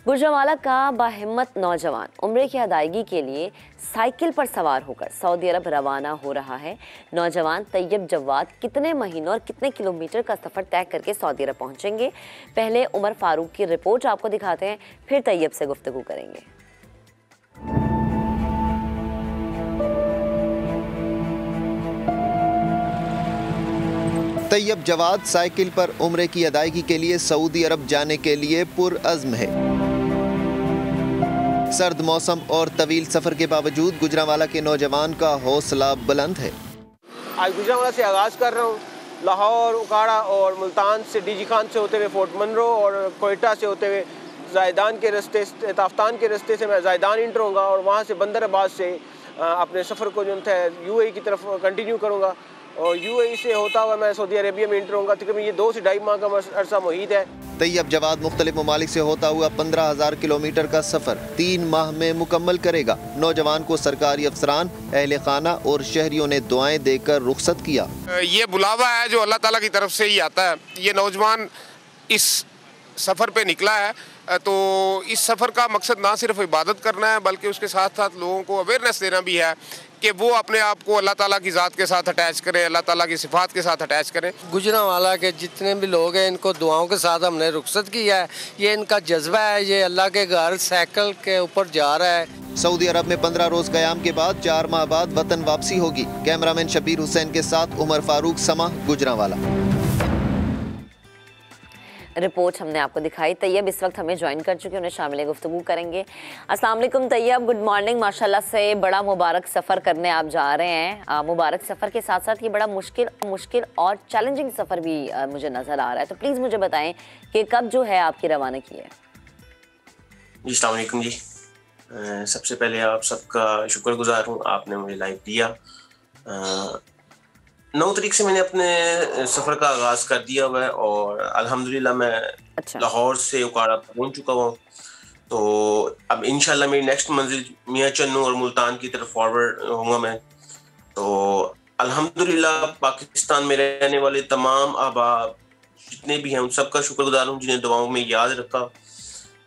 गुजरांवाला का बाहिम्मत नौजवान उम्रे की अदायगी के लिए साइकिल पर सवार होकर सऊदी अरब रवाना हो रहा है। नौजवान तैयब जवाद कितने महीनों और कितने किलोमीटर का सफ़र तय करके सऊदी अरब पहुँचेंगे? पहले उमर फारूक की रिपोर्ट आपको दिखाते हैं, फिर तैयब से गुफ्तगू करेंगे। तैयब जवाद साइकिल पर उम्रे की अदायगी के लिए सऊदी अरब जाने के लिए पुरअज़्म है। सर्द मौसम और तवील सफर के बावजूद गुजरांवाला के नौजवान का हौसला बुलंद है। आज गुजरांवाला से आगाज़ कर रहा हूँ। लाहौर, उकाड़ा और मुल्तान से डीजी खान से होते हुए फोर्ट मनरो और कोयटा से होते हुए जायदान के रास्ते, ताफ्तान के रास्ते से मैं जायदान इंटर होऊंगा और वहाँ से बंदर अब्बास से अपने सफ़र को जो है यूएई की तरफ कंटिन्यू करूँगा और यूएई से होता हुआ मैं सऊदी अरेबिया में इंटर होऊंगा। तकरीबन ये 2 से 2.5 माह का अरसा मुहीत है। तैयब जवाद मुख्तलिफ ममालिक से होता हुआ 15,000 किलोमीटर का सफर 3 माह में मुकम्मल करेगा। नौजवान को सरकारी अफसरान, अहले खाना और शहरियों ने दुआएं देकर रुखसत किया। ये बुलावा है जो अल्लाह ताला की तरफ से ही आता है। ये नौजवान इस सफ़र पे निकला है तो इस सफ़र का मकसद ना सिर्फ इबादत करना है बल्कि उसके साथ साथ लोगों को अवेयरनेस देना भी है कि वो अपने आप को अल्लाह ताला की ज़ात के साथ अटैच करें, अल्लाह ताला की सिफ़ात के साथ अटैच करें। गुजरांवाला के जितने भी लोग हैं इनको दुआओं के साथ हमने रुखसत किया है। ये इनका जज्बा है, ये अल्लाह के घर साइकिल के ऊपर जा रहा है। सऊदी अरब में 15 रोज क़याम के बाद 4 माह बाद वतन वापसी होगी। कैमरामैन शबीर हुसैन के साथ उमर फारूक, समा, गुजरांवाला। रिपोर्ट हमने आपको दिखाई। तैयब इस वक्त हमें ज्वाइन कर चुके हैं, उन्हें शामिल गुफ्तगू करेंगे। अस्सलाम वालेकुम तैयब, गुड मॉर्निंग। माशाल्लाह से बड़ा मुबारक सफ़र करने आप जा रहे हैं। मुबारक सफ़र के साथ साथ ये बड़ा मुश्किल और चैलेंजिंग सफ़र भी मुझे नज़र आ रहा है, तो प्लीज़ मुझे बताएं कि कब जो है आपकी रवानगी है? जी अस्सलाम वालेकुम जी। सबसे पहले आप सबका शुक्रगुजार हूँ, आपने मुझे लाइव दिया। 9 तारीख से मैंने अपने सफ़र का आगाज़ कर दिया हुआ है और अल्हम्दुलिल्लाह मैं लाहौर से उकाड़ा पहुँच चुका हूँ। तो अब इंशाल्लाह मेरी नेक्स्ट मंजिल मियाँ चन्नू और मुल्तान की तरफ फॉरवर्ड होऊंगा मैं। तो अल्हम्दुलिल्लाह पाकिस्तान में रहने वाले तमाम अहबाब जितने भी हैं उन सबका शुक्रगुजार हूँ जिन्हें दुआओं में याद रखा।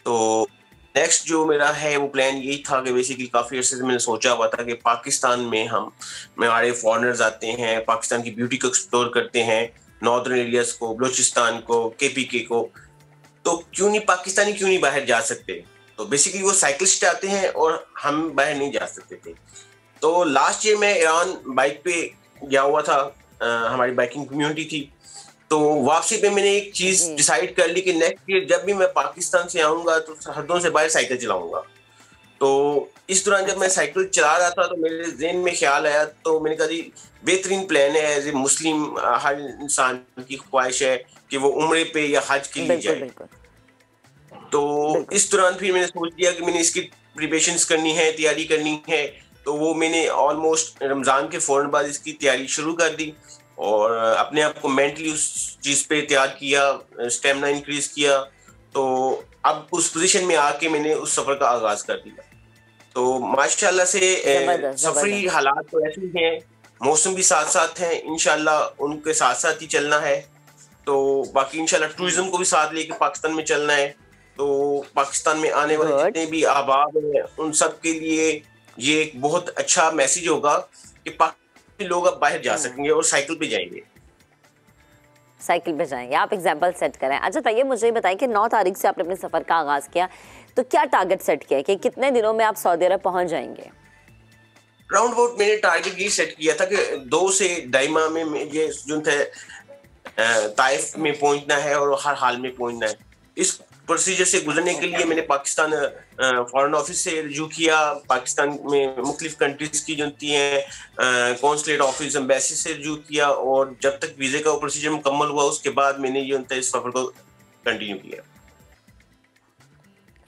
तो नेक्स्ट जो मेरा है वो प्लान यही था कि बेसिकली काफ़ी अर्से से मैंने सोचा हुआ था कि पाकिस्तान में हमारे फॉरेनर्स आते हैं, पाकिस्तान की ब्यूटी को एक्सप्लोर करते हैं, नॉर्दर्न एरियाज को, बलूचिस्तान को, केपीके को, तो क्यों नहीं बाहर जा सकते। तो बेसिकली वो साइकिलिस्ट आते हैं और हम बाहर नहीं जा सकते थे। तो लास्ट ईयर मैं ईरान बाइक पे गया हुआ था, हमारी बाइकिंग कम्युनिटी थी। तो वापसी पे मैंने एक चीज डिसाइड कर ली कि नेक्स्ट ईयर जब भी मैं पाकिस्तान से आऊंगा तो सरहदों से बाहर साइकिल चलाऊंगा। तो इस दौरान जब मैं साइकिल चला रहा था तो मेरे ज़हन में ख्याल आया, तो मैंने कहा जी बेहतरीन प्लान है, एज ए मुस्लिम हर इंसान की ख्वाहिश है कि वो उम्रे पे या हज के लिए जाए। तो इस दौरान फिर मैंने सोच लिया कि मैंने इसकी प्रिपरेशंस करनी है, तैयारी करनी है। तो वो मैंने ऑलमोस्ट रमज़ान के फ़ौरन बाद इसकी तैयारी शुरू कर दी और अपने आप को मेंटली उस चीज़ पे तैयार किया, स्टेमिना इंक्रीज किया। तो अब उस पोजीशन में आके मैंने उस सफ़र का आगाज़ कर दिया। तो माशाल्लाह से सफरी हालात तो ऐसे ही हैं, मौसम भी साथ साथ हैं, इंशाल्लाह उनके साथ साथ ही चलना है। तो बाकी इंशाल्लाह टूरिज्म को भी साथ लेके पाकिस्तान में चलना है। तो पाकिस्तान में आने वाले जितने भी अहबाब हैं उन सब के लिए ये एक बहुत अच्छा मैसेज होगा कि लोग अब बाहर जा सकेंगे और साइकिल पे जाएंगे। साइकिल पे जाएंगे, आप एग्जाम्पल सेट करें। अच्छा तैय्यब, मुझे बताएं कि 9 तारीख से आपने अपने सफ़र का आगाज़ किया, तो क्या टारगेट सेट किया है कि कितने दिनों में आप सऊदी अरब पहुंच जाएंगे? राउंड अबाउट मैंने टारगेट ये सेट किया था कि 2 से 2.5 माह में ये जो थे ताइफ में पहुंचना है और हर हाल में पहुंचना है। इस प्रोसीजर से गुजरने के लिए मैंने पाकिस्तान फॉरेन ऑफिस से रजू किया, पाकिस्तान में मुख्तलिफ कंट्रीज की जो होती हैं कॉन्सुलेट ऑफिस एम्बेसी से रजू किया, और जब तक वीज़े का प्रोसीजर मुकम्मल हुआ उसके बाद मैंने ये होता है इस सफ़र को कंटिन्यू किया।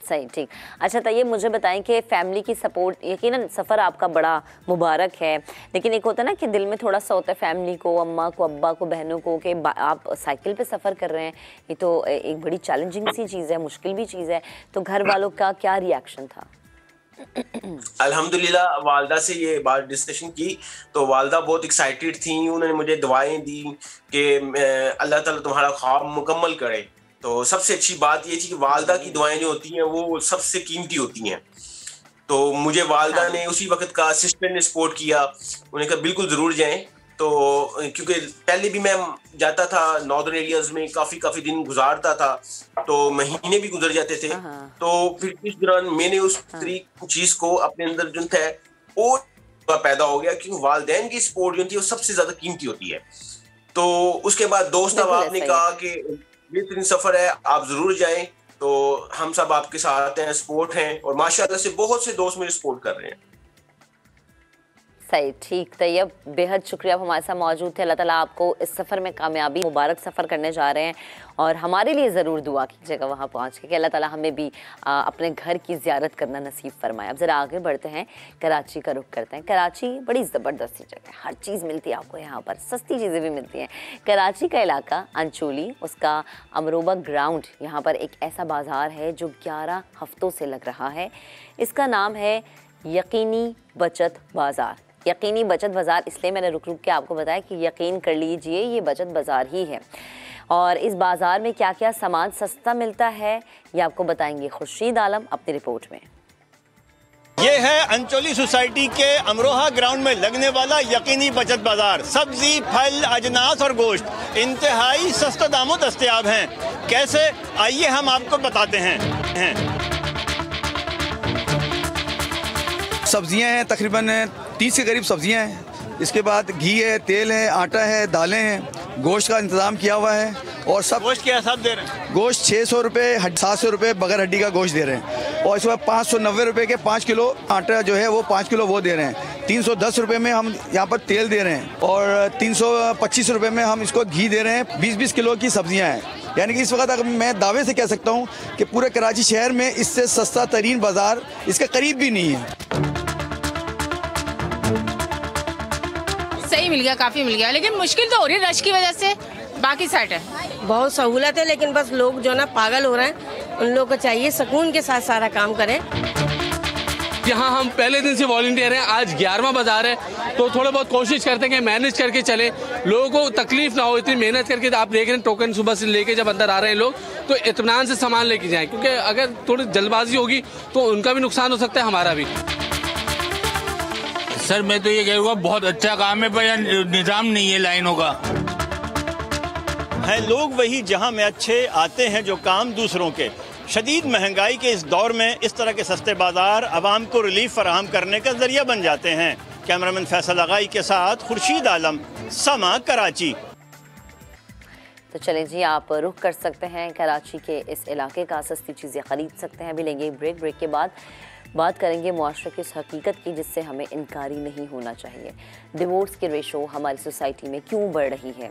सही, ठीक। अच्छा तो ये मुझे बताएं कि फैमिली की सपोर्ट, यकीनन सफ़र आपका बड़ा मुबारक है, लेकिन एक होता है ना कि दिल में थोड़ा सा होता है फैमिली को, अम्मा को, अब्बा को, बहनों को, कि आप साइकिल पे सफ़र कर रहे हैं, ये तो एक बड़ी चैलेंजिंग सी चीज़ है, मुश्किल भी चीज़ है, तो घर वालों का क्या रिएक्शन था? अल्हम्दुलिल्लाह वालदा से ये बात डिस्कशन की तो वालदा बहुत एक्साइटेड थी, उन्होंने मुझे दुआएं दी कि अल्लाह ताला तुम्हारा ख्वाब मुकम्मल करे। तो सबसे अच्छी बात ये थी कि वालदा की दुआएं जो होती हैं वो सबसे कीमती होती हैं। तो मुझे वालदा ने उसी वक्त का सिस्टर ने सपोर्ट किया, उन्हें कहा बिल्कुल ज़रूर जाएं। तो क्योंकि पहले भी मैं जाता था नॉर्दर्न एरियाज में, काफ़ी दिन गुजारता था, तो महीने भी गुजर जाते थे। तो फिर इस दौरान मैंने उस चीज़ को अपने अंदर जो है और पैदा हो गया, क्योंकि वालिदैन की सपोर्ट जो होती है वो सबसे ज़्यादा कीमती होती है। तो उसके बाद दोस्त अहबाब ने कहा कि बेहतरीन सफ़र है, आप ज़रूर जाएं। तो हम सब आपके साथ हैं, सपोर्ट हैं, और माशाल्लाह से बहुत से दोस्त मेरे सपोर्ट कर रहे हैं। सही, ठीक। तैयब, बेहद शुक्रिया आप हमारे साथ मौजूद थे। अल्लाह ताला आपको इस सफ़र में कामयाबी, मुबारक सफ़र करने जा रहे हैं, और हमारे लिए ज़रूर दुआ कीजिएगा वहाँ पहुँच के कि अल्लाह ताला हमें भी अपने घर की ज़ियारत करना नसीब फरमाए। अब ज़रा आगे बढ़ते हैं, कराची का रुख करते हैं। कराची बड़ी ज़बरदस्ती जगह है, हर चीज़ मिलती है आपको यहाँ पर, सस्ती चीज़ें भी मिलती हैं। कराची का इलाका अंचोली, उसका अमरोबा ग्राउंड, यहाँ पर एक ऐसा बाज़ार है जो 11 हफ्तों से लग रहा है। इसका नाम है यकीनी बचत बाज़ार। यकीनी बचत बाज़ार इसलिए मैंने रुक के आपको बताया कि यकीन कर लीजिए ये बचत बाज़ार ही है। और इस बाज़ार में क्या क्या सामान सस्ता मिलता है ये आपको बताएंगे खुर्शीद आलम अपनी रिपोर्ट में। ये है अंचोली सोसाइटी के अमरोहा ग्राउंड में लगने वाला यकीनी बचत बाज़ार। सब्जी, फल, अजनास और गोश्त इंतहाई सस्ते दामों दस्तयाब हैं। कैसे, आइए हम आपको बताते हैं। सब्जियां हैं, तकरीबन 30 के करीब सब्जियां हैं। इसके बाद घी है, तेल है, आटा है, दालें हैं, गोश्त का इंतज़ाम किया हुआ है। और सब गोश्त के हिसाब दे रहे हैं। गोश्त 600 रुपये, 700 रुपये बगैर हड्डी का गोश्त दे रहे हैं। और इसके बाद 590 रुपये के 5 किलो आटा जो है वो 5 किलो वो दे रहे हैं। 310 रुपये में हम यहाँ पर तेल दे रहे हैं, और 325 रुपये में हम इसको घी दे रहे हैं। 20-20 किलो की सब्जियाँ हैं। यानी कि इस वक्त अगर मैं दावे से कह सकता हूँ कि पूरे कराची शहर में इससे सस्ता तरीन बाज़ार इसके करीब भी नहीं है। सही मिल गया, काफ़ी मिल गया, लेकिन मुश्किल तो हो रही है रश की वजह से, बाकी सेट है। बहुत सहूलत है, लेकिन बस लोग जो ना पागल हो रहे हैं, उन लोगों को चाहिए सुकून के साथ सारा काम करें। यहाँ हम पहले दिन से वॉलंटियर हैं, आज 11वां बाजार है, तो थोड़ा बहुत कोशिश करते हैं कि मैनेज करके चले, लोगों को तकलीफ ना हो, इतनी मेहनत करके। आप देख रहे हैं टोकन सुबह से लेके जब अंदर आ रहे हैं लोग, तो इत्मीनान से सामान लेके जाएं, क्योंकि अगर थोड़ी जल्दबाजी होगी तो उनका भी नुकसान हो सकता है, हमारा भी। सर मैं तो ये कहूँगा बहुत अच्छा काम है, पर निज़ाम नहीं है लाइनों का। है लोग वही जहां में अच्छे आते हैं जो काम दूसरों के। शदीद महंगाई के इस दौर में इस तरह के सस्ते बाजार आवाम को रिलीफ फराहम करने का जरिया बन जाते हैं। कैमरामैन फैसल आगाई के साथ खुर्शीद आलम, समा, कराची। तो चलें जी, आप रुख कर सकते हैं कराची के इस इलाके का, सस्ती चीज़ें ख़रीद सकते हैं। अभी लेंगे ब्रेक के बाद बात करेंगे मुआशरे की उस हकीकत की जिससे हमें इनकारी नहीं होना चाहिए। डिवोर्स के रेशो हमारी सोसाइटी में क्यों बढ़ रही है?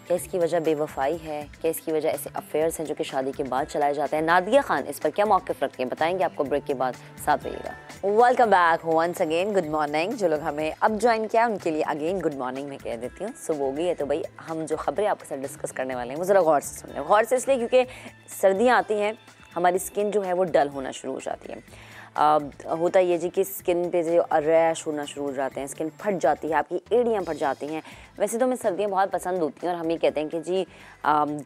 क्या इसकी वजह बेवफाई है? क्या इसकी वजह ऐसे अफेयर्स हैं जो कि शादी के बाद चलाए जाते हैं? नादिया खान इस पर क्या मौक़िफ़ रखते हैं, बताएंगे आपको ब्रेक के बाद। साथ रहिएगा। Welcome back once again, good morning. जो लोग हमें अब ज्वाइन किया उनके लिए अगेन गुड मॉर्निंग मैं कह देती हूँ। सुबह हो गई है तो भाई हम जो खबरें आपके साथ डिस्कस करने वाले हैं वो ज़रा गौर से सुन लें। गौर से इसलिए क्योंकि सर्दियाँ आती हैं, हमारी स्किन जो है वो डल होना शुरू हो जाती है। होता ये जी कि स्किन पे जो रैश होना शुरू हो जाते हैं, स्किन फट जाती है, आपकी एड़ियाँ फट जाती हैं। वैसे तो हमें सर्दियाँ बहुत पसंद होती हैं और हम ये कहते हैं कि जी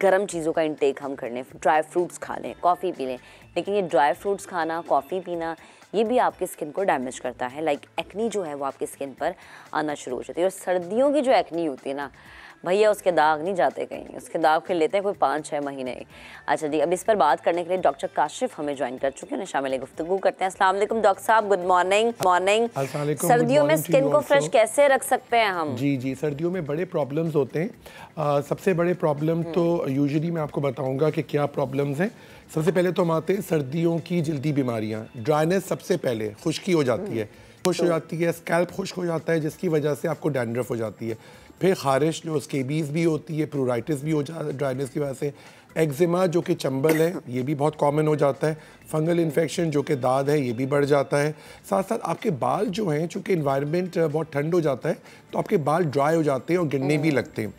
गर्म चीज़ों का इंटेक हम कर लें, ड्राई फ्रूट्स खा लें, कॉफ़ी पी लें, लेकिन ये ड्राई फ्रूट्स खाना, कॉफ़ी पीना, ये भी आपकी स्किन को डैमेज करता है। लाइक एक्नी जो है वो आपकी स्किन पर आना शुरू हो जाती है। और सर्दियों की जो एक्नी होती है ना भैया, उसके दाग नहीं जाते कहीं, उसके दाग फिर लेते हैं कोई 5-6 महीने। अच्छा जी, अब इस पर बात करने के लिए डॉक्टर काशिफ हमें ज्वाइन कर चुके हैं, शामिल गुफ्तगू करते हैं। अस्सलाम वालेकुम डॉक्टर साहब, गुड मॉर्निंग। सर्दियों में स्किन को फ्रेश कैसे रख सकते हैं हम? जी, सर्दियों में बड़े प्रॉब्लम्स होते हैं। सबसे बड़े प्रॉब्लम तो यूजुअली मैं आपको बताऊंगा कि क्या प्रॉब्लम्स हैं सबसे पहले तो हम आते हैं सर्दियों की जल्दी बीमारियां। ड्राइनेस सबसे पहले, खुश्की हो जाती है, खुश हो जाती है, स्कैल्प खुश्क हो जाता है जिसकी वजह से आपको डैंड्रफ हो जाती है। फिर खारिश जो स्केबीज़ भी होती है, प्रूराइटिस भी हो जाता है ड्राइनेस की वजह से। एक्जिमा जो कि चंबल है ये भी बहुत कॉमन हो जाता है। फंगल इन्फेक्शन जो कि दाद है ये भी बढ़ जाता है। साथ साथ आपके बाल जो हैं, चूँकि इन्वायरमेंट बहुत ठंड हो जाता है तो आपके बाल ड्राई हो जाते हैं और गिरने भी लगते हैं।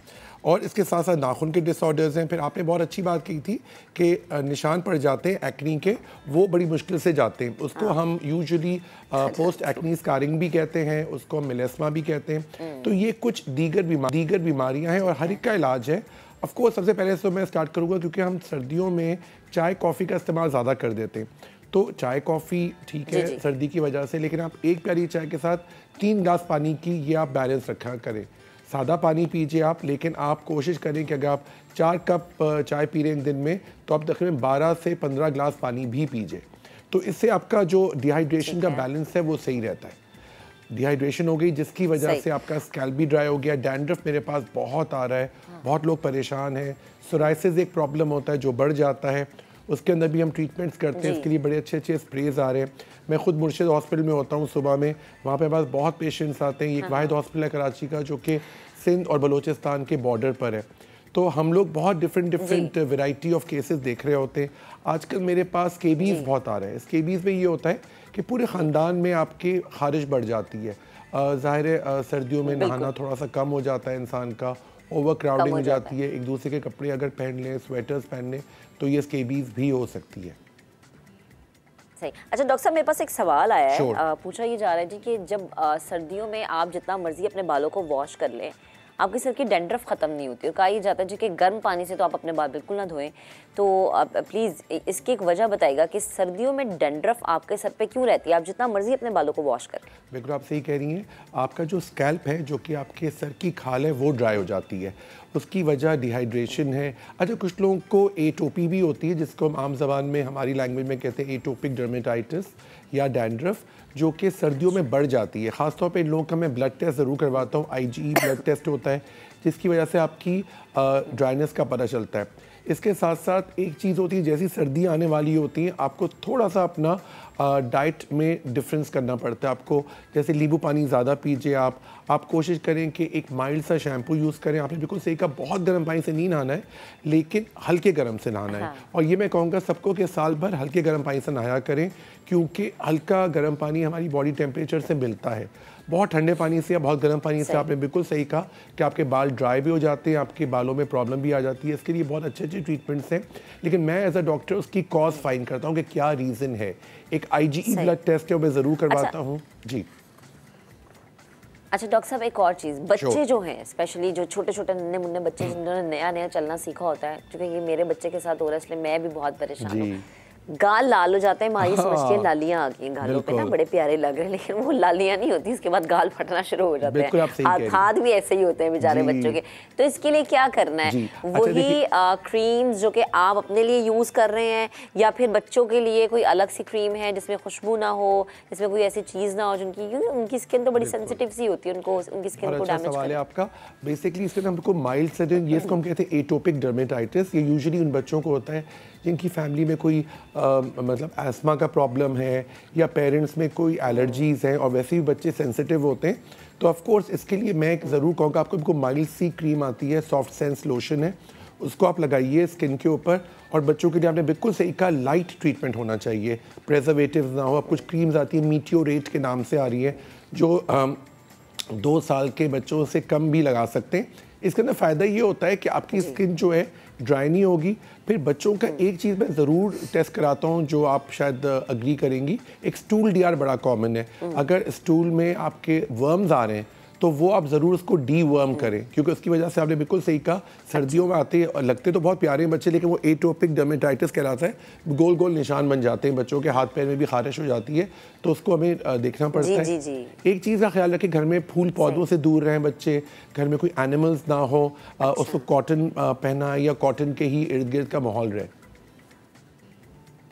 और इसके साथ साथ नाखून के डिसऑर्डर्स हैं। फिर आपने बहुत अच्छी बात की थी कि निशान पड़ जाते हैं एक्नी के, वो बड़ी मुश्किल से जाते हैं। उसको हम यूजुअली पोस्ट एक्नी स्कारिंग भी कहते हैं, उसको हम मेलेस्मा भी कहते हैं। तो ये कुछ दीगर बीमारियां हैं और हर एक का इलाज है। ऑफ कोर्स सबसे पहले तो मैं स्टार्ट करूँगा क्योंकि हम सर्दियों में चाय कॉफ़ी का इस्तेमाल ज़्यादा कर देते हैं। तो चाय कॉफ़ी ठीक है सर्दी की वजह से, लेकिन आप एक प्याली चाय के साथ 3 गिलास पानी की ये आप बैलेंस रखा करें। सादा पानी पीजिए आप, लेकिन आप कोशिश करें कि अगर आप 4 कप चाय पी रहे हैं दिन में तो आप तकरीबन 12 से 15 गिलास पानी भी पीजिए। तो इससे आपका जो डिहाइड्रेशन का बैलेंस है वो सही रहता है। डिहाइड्रेशन हो गई जिसकी वजह से आपका स्कैल्प भी ड्राई हो गया। डैंड्रफ मेरे पास बहुत आ रहा है, बहुत लोग परेशान हैं। सोराइसिस एक प्रॉब्लम होता है जो बढ़ जाता है, उसके अंदर भी हम ट्रीटमेंट्स करते हैं। इसके लिए बड़े अच्छे अच्छे स्प्रेज आ रहे हैं। मैं खुद मुर्शिद हॉस्पिटल में होता हूँ सुबह में, वहाँ पे पास बहुत पेशेंट्स आते हैं। एक वाहिद हॉस्पिटल है कराची का जो कि सिंध और बलूचिस्तान के बॉर्डर पर है। तो हम लोग बहुत डिफरेंट वैरायटी ऑफ केसेस देख रहे होते हैं। आजकल मेरे पास स्केबीज़ बहुत आ रहे हैं। स्केबीज़ में ये होता है कि पूरे ख़ानदान में आपकी खारिश बढ़ जाती है। ज़ाहिर है सर्दियों में नहाना थोड़ा सा कम हो जाता है इंसान का, ओवर क्राउडिंग हो जाती है। एक दूसरे के कपड़े अगर पहन लें, स्वेटर्स पहन लें तो ये स्केबीज़ भी हो सकती है। सही। अच्छा डॉक्टर साहब, मेरे पास एक सवाल आया है। पूछा ये जा रहा है जी कि जब सर्दियों में आप जितना मर्जी अपने बालों को वॉश कर लें, आपके सर की डैंड्रफ ख़त्म नहीं होती। और कहा यह जाता है जी कि गर्म पानी से तो आप अपने बाल बिल्कुल ना धोएं। तो आप प्लीज़ इसकी एक वजह बताइएगा कि सर्दियों में डैंड्रफ आपके सर पे क्यों रहती है, आप जितना मर्जी अपने बालों को वॉश करें। बिल्कुल आप सही कह रही हैं। आपका जो स्कैल्प है, जो कि आपके सर की खाल है, वो ड्राई हो जाती है। उसकी वजह डिहाइड्रेशन है। अच्छा, कुछ लोगों को एटोपी भी होती है जिसको हम आम ज़बान में हमारी लैंग्वेज में कहते हैं एटोपिक डर्मेटाइटिस या डैंड्रफ, जो कि सर्दियों में बढ़ जाती है। ख़ासतौर पे इन लोगों का मैं ब्लड टेस्ट ज़रूर करवाता हूँ। IgE ब्लड टेस्ट होता है जिसकी वजह से आपकी ड्राइनेस का पता चलता है। इसके साथ साथ एक चीज़ होती है, जैसी सर्दियाँ आने वाली होती हैं आपको थोड़ा सा अपना डाइट में डिफरेंस करना पड़ता है। आपको जैसे नींबू पानी ज़्यादा पीजिए। आप कोशिश करें कि एक माइल्ड सा शैम्पू यूज़ करें। आपने बिल्कुल सही कहा, बहुत गर्म पानी से नहीं नहाना है, लेकिन हल्के गर्म से नहाना है। और ये मैं कहूँगा सबको कि साल भर हल्के गर्म पानी से नहाया करें, क्योंकि हल्का गर्म पानी हमारी बॉडी टेम्परेचर से मिलता है। बहुत ठंडे पानी से या बहुत गर्म पानी से आपने बिल्कुल सही कहा कि आपके बाल ड्राई भी हो जाते हैं, आपके बालों में प्रॉब्लम भी आ जाती है। इसके लिए बहुत अच्छे अच्छे ट्रीटमेंट्स हैं, लेकिन मैं एज अ डॉक्टर उसकी कॉज फाइंड करता हूँ कि क्या रीज़न है। एक IgE ब्लड टेस्ट है वो मैं ज़रूर करवाता हूँ जी। अच्छा डॉक्टर साहब, एक और चीज़, बच्चे जो हैं स्पेशली जो छोटे छोटे नन्हे मुन्ने बच्चे जिन्होंने नया नया चलना सीखा होता है, क्योंकि ये मेरे बच्चे के साथ हो रहा है इसलिए मैं भी बहुत परेशान हूँ। गाल लाल हो जाते हैं, माँ ये समझती है लालियाँ आ गई गालों पे ना, बड़े प्यारे लग रहे हैं, लेकिन वो लालियाँ नहीं होती, इसके बाद गाल फटना शुरू हो जाते हैं। हाथ भी ऐसे ही होते हैं बेचारे बच्चों के। तो इसके लिए क्या करना है? वही क्रीम्स जो कि आप अपने लिए यूज़ कर रहे हैं, या फिर बच्चों के लिए कोई अलग सी क्रीम है जिसमें खुशबू ना हो, जिसमें कोई ऐसी चीज़ ना हो जिनकी, क्योंकि उनकी स्किन तो बड़ी सेंसिटिव सी होती है, उनको उनकी स्किन को डैमेज सवाल है आपका। बेसिकली इसके हमको माइल्ड सडन, ये इसको हम कहते हैं एटोपिक डर्मेटाइटिस। ये यूजुअली उन बच्चों को होता है जिनकी फैमिली में कोई मतलब एस्मा का प्रॉब्लम है या पेरेंट्स में कोई एलर्जीज़ हैं और वैसे भी बच्चे सेंसिटिव होते हैं। तो ऑफ कोर्स इसके लिए मैं ज़रूर कहूँगा, आपको माइल्ड सी क्रीम आती है, सॉफ्ट सेंस लोशन है, उसको आप लगाइए स्किन के ऊपर। और बच्चों के लिए आपने बिल्कुल सही कहा, लाइट ट्रीटमेंट होना चाहिए, प्रेजर्वेटिव्स ना हो। अब कुछ क्रीम्स आती है मीटियोरेट के नाम से आ रही है, जो 2 साल के बच्चों से कम भी लगा सकते हैं। इसके अंदर फ़ायदा ये होता है कि आपकी स्किन जो है ड्राई नहीं होगी। फिर बच्चों का एक चीज़ मैं ज़रूर टेस्ट कराता हूँ जो आप शायद अग्री करेंगी, एक स्टूल DR बड़ा कॉमन है। अगर स्टूल में आपके वर्म्स आ रहे हैं तो वो आप ज़रूर उसको डीवर्म करें, क्योंकि उसकी वजह से आपने बिल्कुल सही कहा, सर्दियों में आते हैं और लगते तो बहुत प्यारे हैं बच्चे, लेकिन वो एटोपिक डर्मेटाइटिस कहलाता है, गोल गोल निशान बन जाते हैं बच्चों के, हाथ पैर में भी खारिश हो जाती है। तो उसको हमें देखना पड़ता है। एक चीज़ का ख्याल रखें, घर में फूल पौधों से दूर रहें बच्चे, घर में कोई एनिमल्स ना हो, उसको कॉटन पहना या कॉटन के ही इर्द गिर्द का माहौल रहे।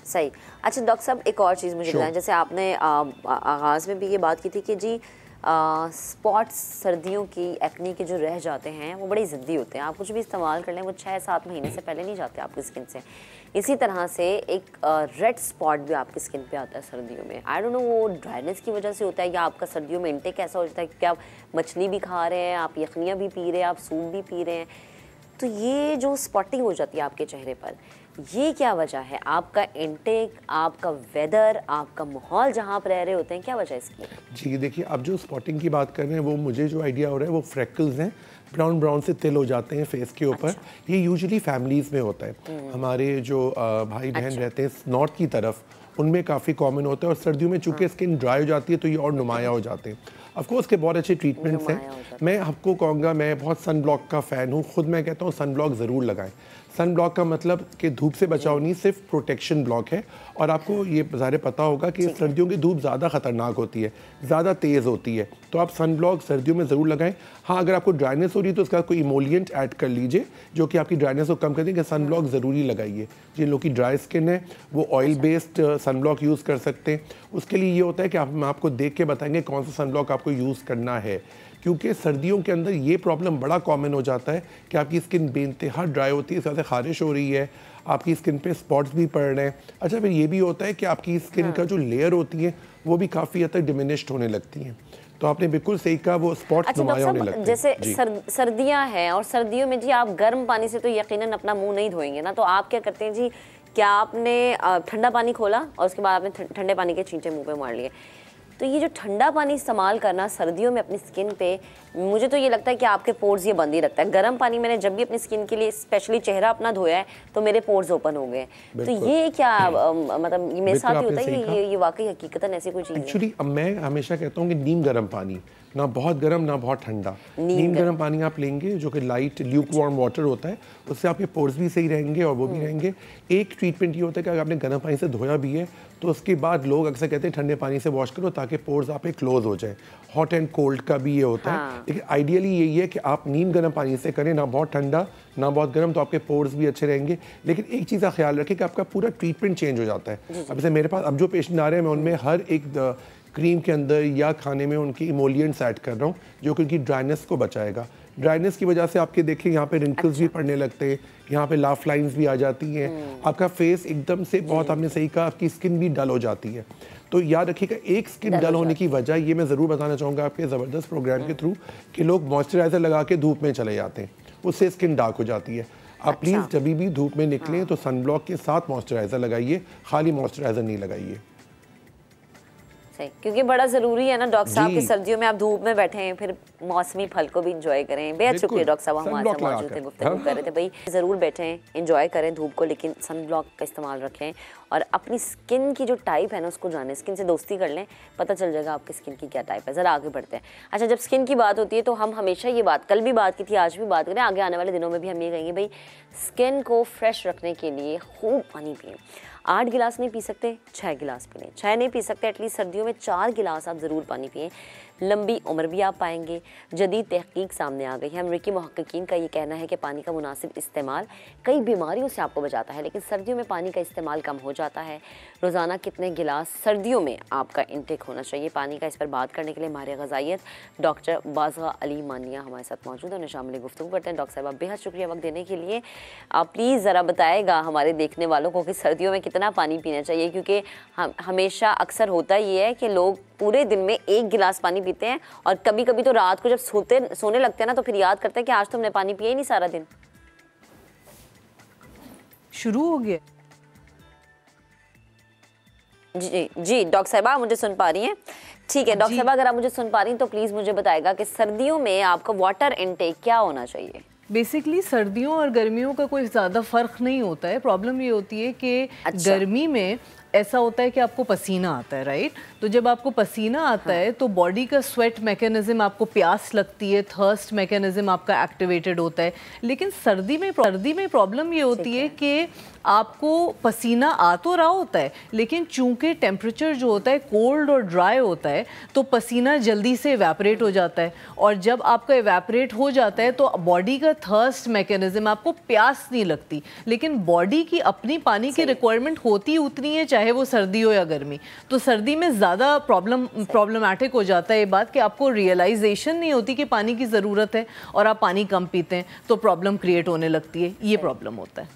सही। अच्छा डॉक्टर साहब, एक और चीज़ मुझे बताएं, जैसे आपने आगाज़ में भी ये बात की थी कि जी स्पॉट्स सर्दियों की एक्ने के जो रह जाते हैं वो बड़े ज़िद्दी होते हैं। आप कुछ भी इस्तेमाल कर लें वो 6-7 महीने से पहले नहीं जाते आपकी स्किन से। इसी तरह से एक रेड स्पॉट भी आपकी स्किन पे आता है सर्दियों में। आई डोंट नो वो ड्राइनेस की वजह से होता है या आपका सर्दियों में इंटेक ऐसा हो जाता है कि आप मछली भी खा रहे हैं, आप यखनियाँ भी पी रहे हैं, आप सूप भी पी रहे हैं, तो ये जो स्पॉटिंग हो जाती है आपके चेहरे पर, ये क्या वजह है? आपका इंटेक, आपका वेदर, आपका माहौल जहाँ आप रह रहे होते हैं, क्या वजह है इसकी? जी देखिए, अब जो स्पॉटिंग की बात कर रहे हैं वो मुझे जो आइडिया हो रहा है वो फ्रेकल्स हैं, ब्राउन ब्राउन से तिल हो जाते हैं फेस के ऊपर। अच्छा। ये यूजुअली फैमिलीज़ में होता है। हमारे जो भाई बहन रहते हैं नॉर्थ की तरफ, उनमें काफ़ी कॉमन होता है और सर्दियों में चूँकि स्किन ड्राई हो जाती है तो ये और नुमाया हो जाते हैं। ऑफकोर्स के बहुत अच्छे ट्रीटमेंट्स हैं। मैं आपको कहूँगा, मैं बहुत सन ब्लॉक का फ़ैन हूँ, खुद मैं कहता हूँ सन ब्लॉक ज़रूर लगाएं। सन ब्लॉक का मतलब कि धूप से बचाव नहीं, सिर्फ प्रोटेक्शन ब्लॉक है। और आपको ये ज़ाहिर पता होगा कि सर्दियों की धूप ज़्यादा ख़तरनाक होती है, ज़्यादा तेज़ होती है, तो आप सन ब्लॉक सर्दियों में ज़रूर लगाएं। हाँ, अगर आपको ड्राइनेस हो रही है तो उसका कोई इमोलिएंट ऐड कर लीजिए जो कि आपकी ड्राइनेस को कम कर देंगे। सन ब्लॉक ज़रूरी लगाइए। जिन लोगों की ड्राई स्किन है वो oil based sun block use कर सकते हैं। उसके लिए ये होता है कि हम आपको देख के बताएंगे कौन सा सन ब्लॉक आपको यूज़ करना है, क्योंकि सर्दियों के अंदर ये प्रॉब्लम बड़ा कॉमन हो जाता है कि आपकी स्किन बेइंतहा ड्राई होती है, इससे खारिश हो रही है, आपकी स्किन पे स्पॉट्स भी पड़ रहे हैं। अच्छा, फिर ये भी होता है कि आपकी स्किन का जो लेयर होती है वो भी काफ़ी हद तक डिमिनिश्ड होने लगती हैं। तो आपने बिल्कुल सही कहा, वो स्पॉट्स नुमाया होने लगते हैं। जैसे सर्दियाँ हैं और सर्दियों में जी आप गर्म पानी से तो यकीनन अपना मुँह नहीं धोएंगे ना, तो आप क्या करते हैं जी, क्या आपने ठंडा पानी खोला और उसके बाद आपने ठंडे पानी के छींटे मुँह पे मार लिए? तो ये जो ठंडा पानी इस्तेमाल करना सर्दियों में अपनी स्किन पे, मुझे तो ये लगता है कि आपके पोर्स ये बंद ही रखता है। गर्म पानी मैंने जब भी अपनी स्किन के लिए स्पेशली चेहरा अपना धोया है तो मेरे पोर्स ओपन हो गए। तो ये क्या मतलब ये मेरे साथ ही होता है? ये वाकई हकीकतन ऐसी कोई चीज़ है? एक्चुअली मैं हमेशा कहता हूँ कि नीम गर्म पानी, ना बहुत गर्म ना बहुत ठंडा, नीम गर्म पानी आप लेंगे जो कि लाइट ल्यूक वार्म वाटर होता है, उससे आपके पोर्स भी सही रहेंगे और वो भी रहेंगे। एक ट्रीटमेंट ये होता है कि अगर आपने गर्म पानी से धोया भी है तो उसके बाद लोग अक्सर कहते हैं ठंडे पानी से वॉश करो ताकि पोर्स आपके क्लोज हो जाए। हॉट एंड कोल्ड का भी ये होता है, लेकिन आइडियली यही है कि आप नीम गर्म पानी से करें, ना बहुत ठंडा ना बहुत गर्म, तो आपके पोर्स भी अच्छे रहेंगे। लेकिन एक चीज़ का ख्याल रखें कि आपका पूरा ट्रीटमेंट चेंज हो जाता है। अब जैसे मेरे पास अब जो पेशेंट आ रहे हैं मैं उनमें हर एक क्रीम के अंदर या खाने में उनकी इमोलिएंट्स ऐड कर रहा हूँ जो कि उनकी ड्राइनेस को बचाएगा। ड्राइनेस की वजह से आपके देखिए यहाँ पे रिंकल्स भी पड़ने लगते हैं, यहाँ पे लाफ लाइंस भी आ जाती हैं, आपका फेस एकदम से बहुत, आपने सही कहा, आपकी स्किन भी डल हो जाती है। तो याद रखिएगा, एक स्किन डल होने की वजह ये मैं ज़रूर बताना चाहूँगा आपके ज़बरदस्त प्रोग्राम के थ्रू कि लोग मॉइस्चराइज़र लगा के धूप में चले जाते हैं, उससे स्किन डार्क हो जाती है। आप प्लीज़ जब भी धूप में निकलें तो सन ब्लॉक के साथ मॉइस्चराइज़र लगाइए, खाली मॉइस्चराइज़र नहीं लगाइए। सही, क्योंकि बड़ा ज़रूरी है ना डॉक्टर साहब कि सर्दियों में आप धूप में बैठे हैं, फिर मौसमी फल को भी इंजॉय करें। बेहद शुक्रिया डॉक्टर साहब, हमारे साथ मौजूद थे, गुफ्तगू कर रहे थे। भाई ज़रूर बैठें, इंजॉय करें धूप को, लेकिन सन ब्लॉक का इस्तेमाल रखें और अपनी स्किन की जो टाइप है ना उसको जानें, स्किन से दोस्ती कर लें, पता चल जाएगा आपकी स्किन की क्या टाइप है। ज़रा आगे बढ़ते हैं। अच्छा, जब स्किन की बात होती है तो हम हमेशा ये बात, कल भी बात की थी, आज भी बात करें, आगे आने वाले दिनों में भी हम ये कहेंगे भाई स्किन को फ्रेश रखने के लिए खूब पानी पिएं। 8 गिलास नहीं पी सकते, 6 गिलास पी लें। 6 नहीं पी सकते, एटलीस्ट सर्दियों में 4 गिलास आप ज़रूर पानी पिएं। लंबी उम्र भी आप पाएंगे। जदीद तहकीक सामने आ गई है, अमरीकी मुहक्किकीन का ये कहना है कि पानी का मुनासिब इस्तेमाल कई बीमारियों से आपको बचाता है, लेकिन सर्दियों में पानी का इस्तेमाल कम हो जाता है। रोज़ाना कितने गिलास सर्दियों में आपका इंटेक होना चाहिए पानी का, इस पर बात करने के लिए माहिर ग़िज़ाइयत डॉक्टर बाज़गा अली मानिया हमारे साथ मौजूद है, उन्हें शामिल गुफ्तगू करते हैं। डॉक्टर साहब, आप बेहद शुक्रिया वक्त देने के लिए। आप प्लीज़ ज़रा बताएगा हमारे देखने वालों को कि सर्दियों में कितना पानी पीना चाहिए, क्योंकि हमेशा अक्सर होता ये है कि लोग पूरे दिन में 1 गिलास पानी पीते हैं और कभी कभी तो रात को जब सोने लगते हैं ना तो फिर याद करते हैं कि आज तो हमने पानी पिया ही नहीं सारा दिन। शुरू हो गया। जी जी डॉक्टर साहबा, आप मुझे सुन पा रही हैं? ठीक है डॉक्टर साहबा, अगर आप मुझे सुन पा रही हैं तो प्लीज़ मुझे बताएगा कि सर्दियों में आपका वाटर इनटेक क्या होना चाहिए? बेसिकली सर्दियों और गर्मियों का कोई ज़्यादा फ़र्क नहीं होता है। प्रॉब्लम ये होती है कि गर्मी में ऐसा होता है कि आपको पसीना आता है, राइट? तो जब आपको पसीना आता है तो बॉडी का स्वेट मैकेनिज्म, आपको प्यास लगती है, थर्स्ट मैकेनिज्म आपका एक्टिवेटेड होता है। लेकिन सर्दी में प्रॉब्लम ये होती है कि आपको पसीना आ तो रहा होता है, लेकिन चूंकि टेम्परेचर जो होता है कोल्ड और ड्राई होता है तो पसीना जल्दी से इवेपोरेट हो जाता है, और जब आपका इवेपोरेट हो जाता है तो बॉडी का थर्स्ट मैकेनिज्म, आपको प्यास नहीं लगती, लेकिन बॉडी की अपनी पानी की रिक्वायरमेंट होती उतनी है चाहे चाहे वो सर्दी हो या गर्मी। तो सर्दी में ज़्यादा प्रॉब्लमैटिक हो जाता है ये बात कि आपको रियलाइजेशन नहीं होती कि पानी की ज़रूरत है और आप पानी कम पीते हैं तो प्रॉब्लम क्रिएट होने लगती है, ये प्रॉब्लम होता है।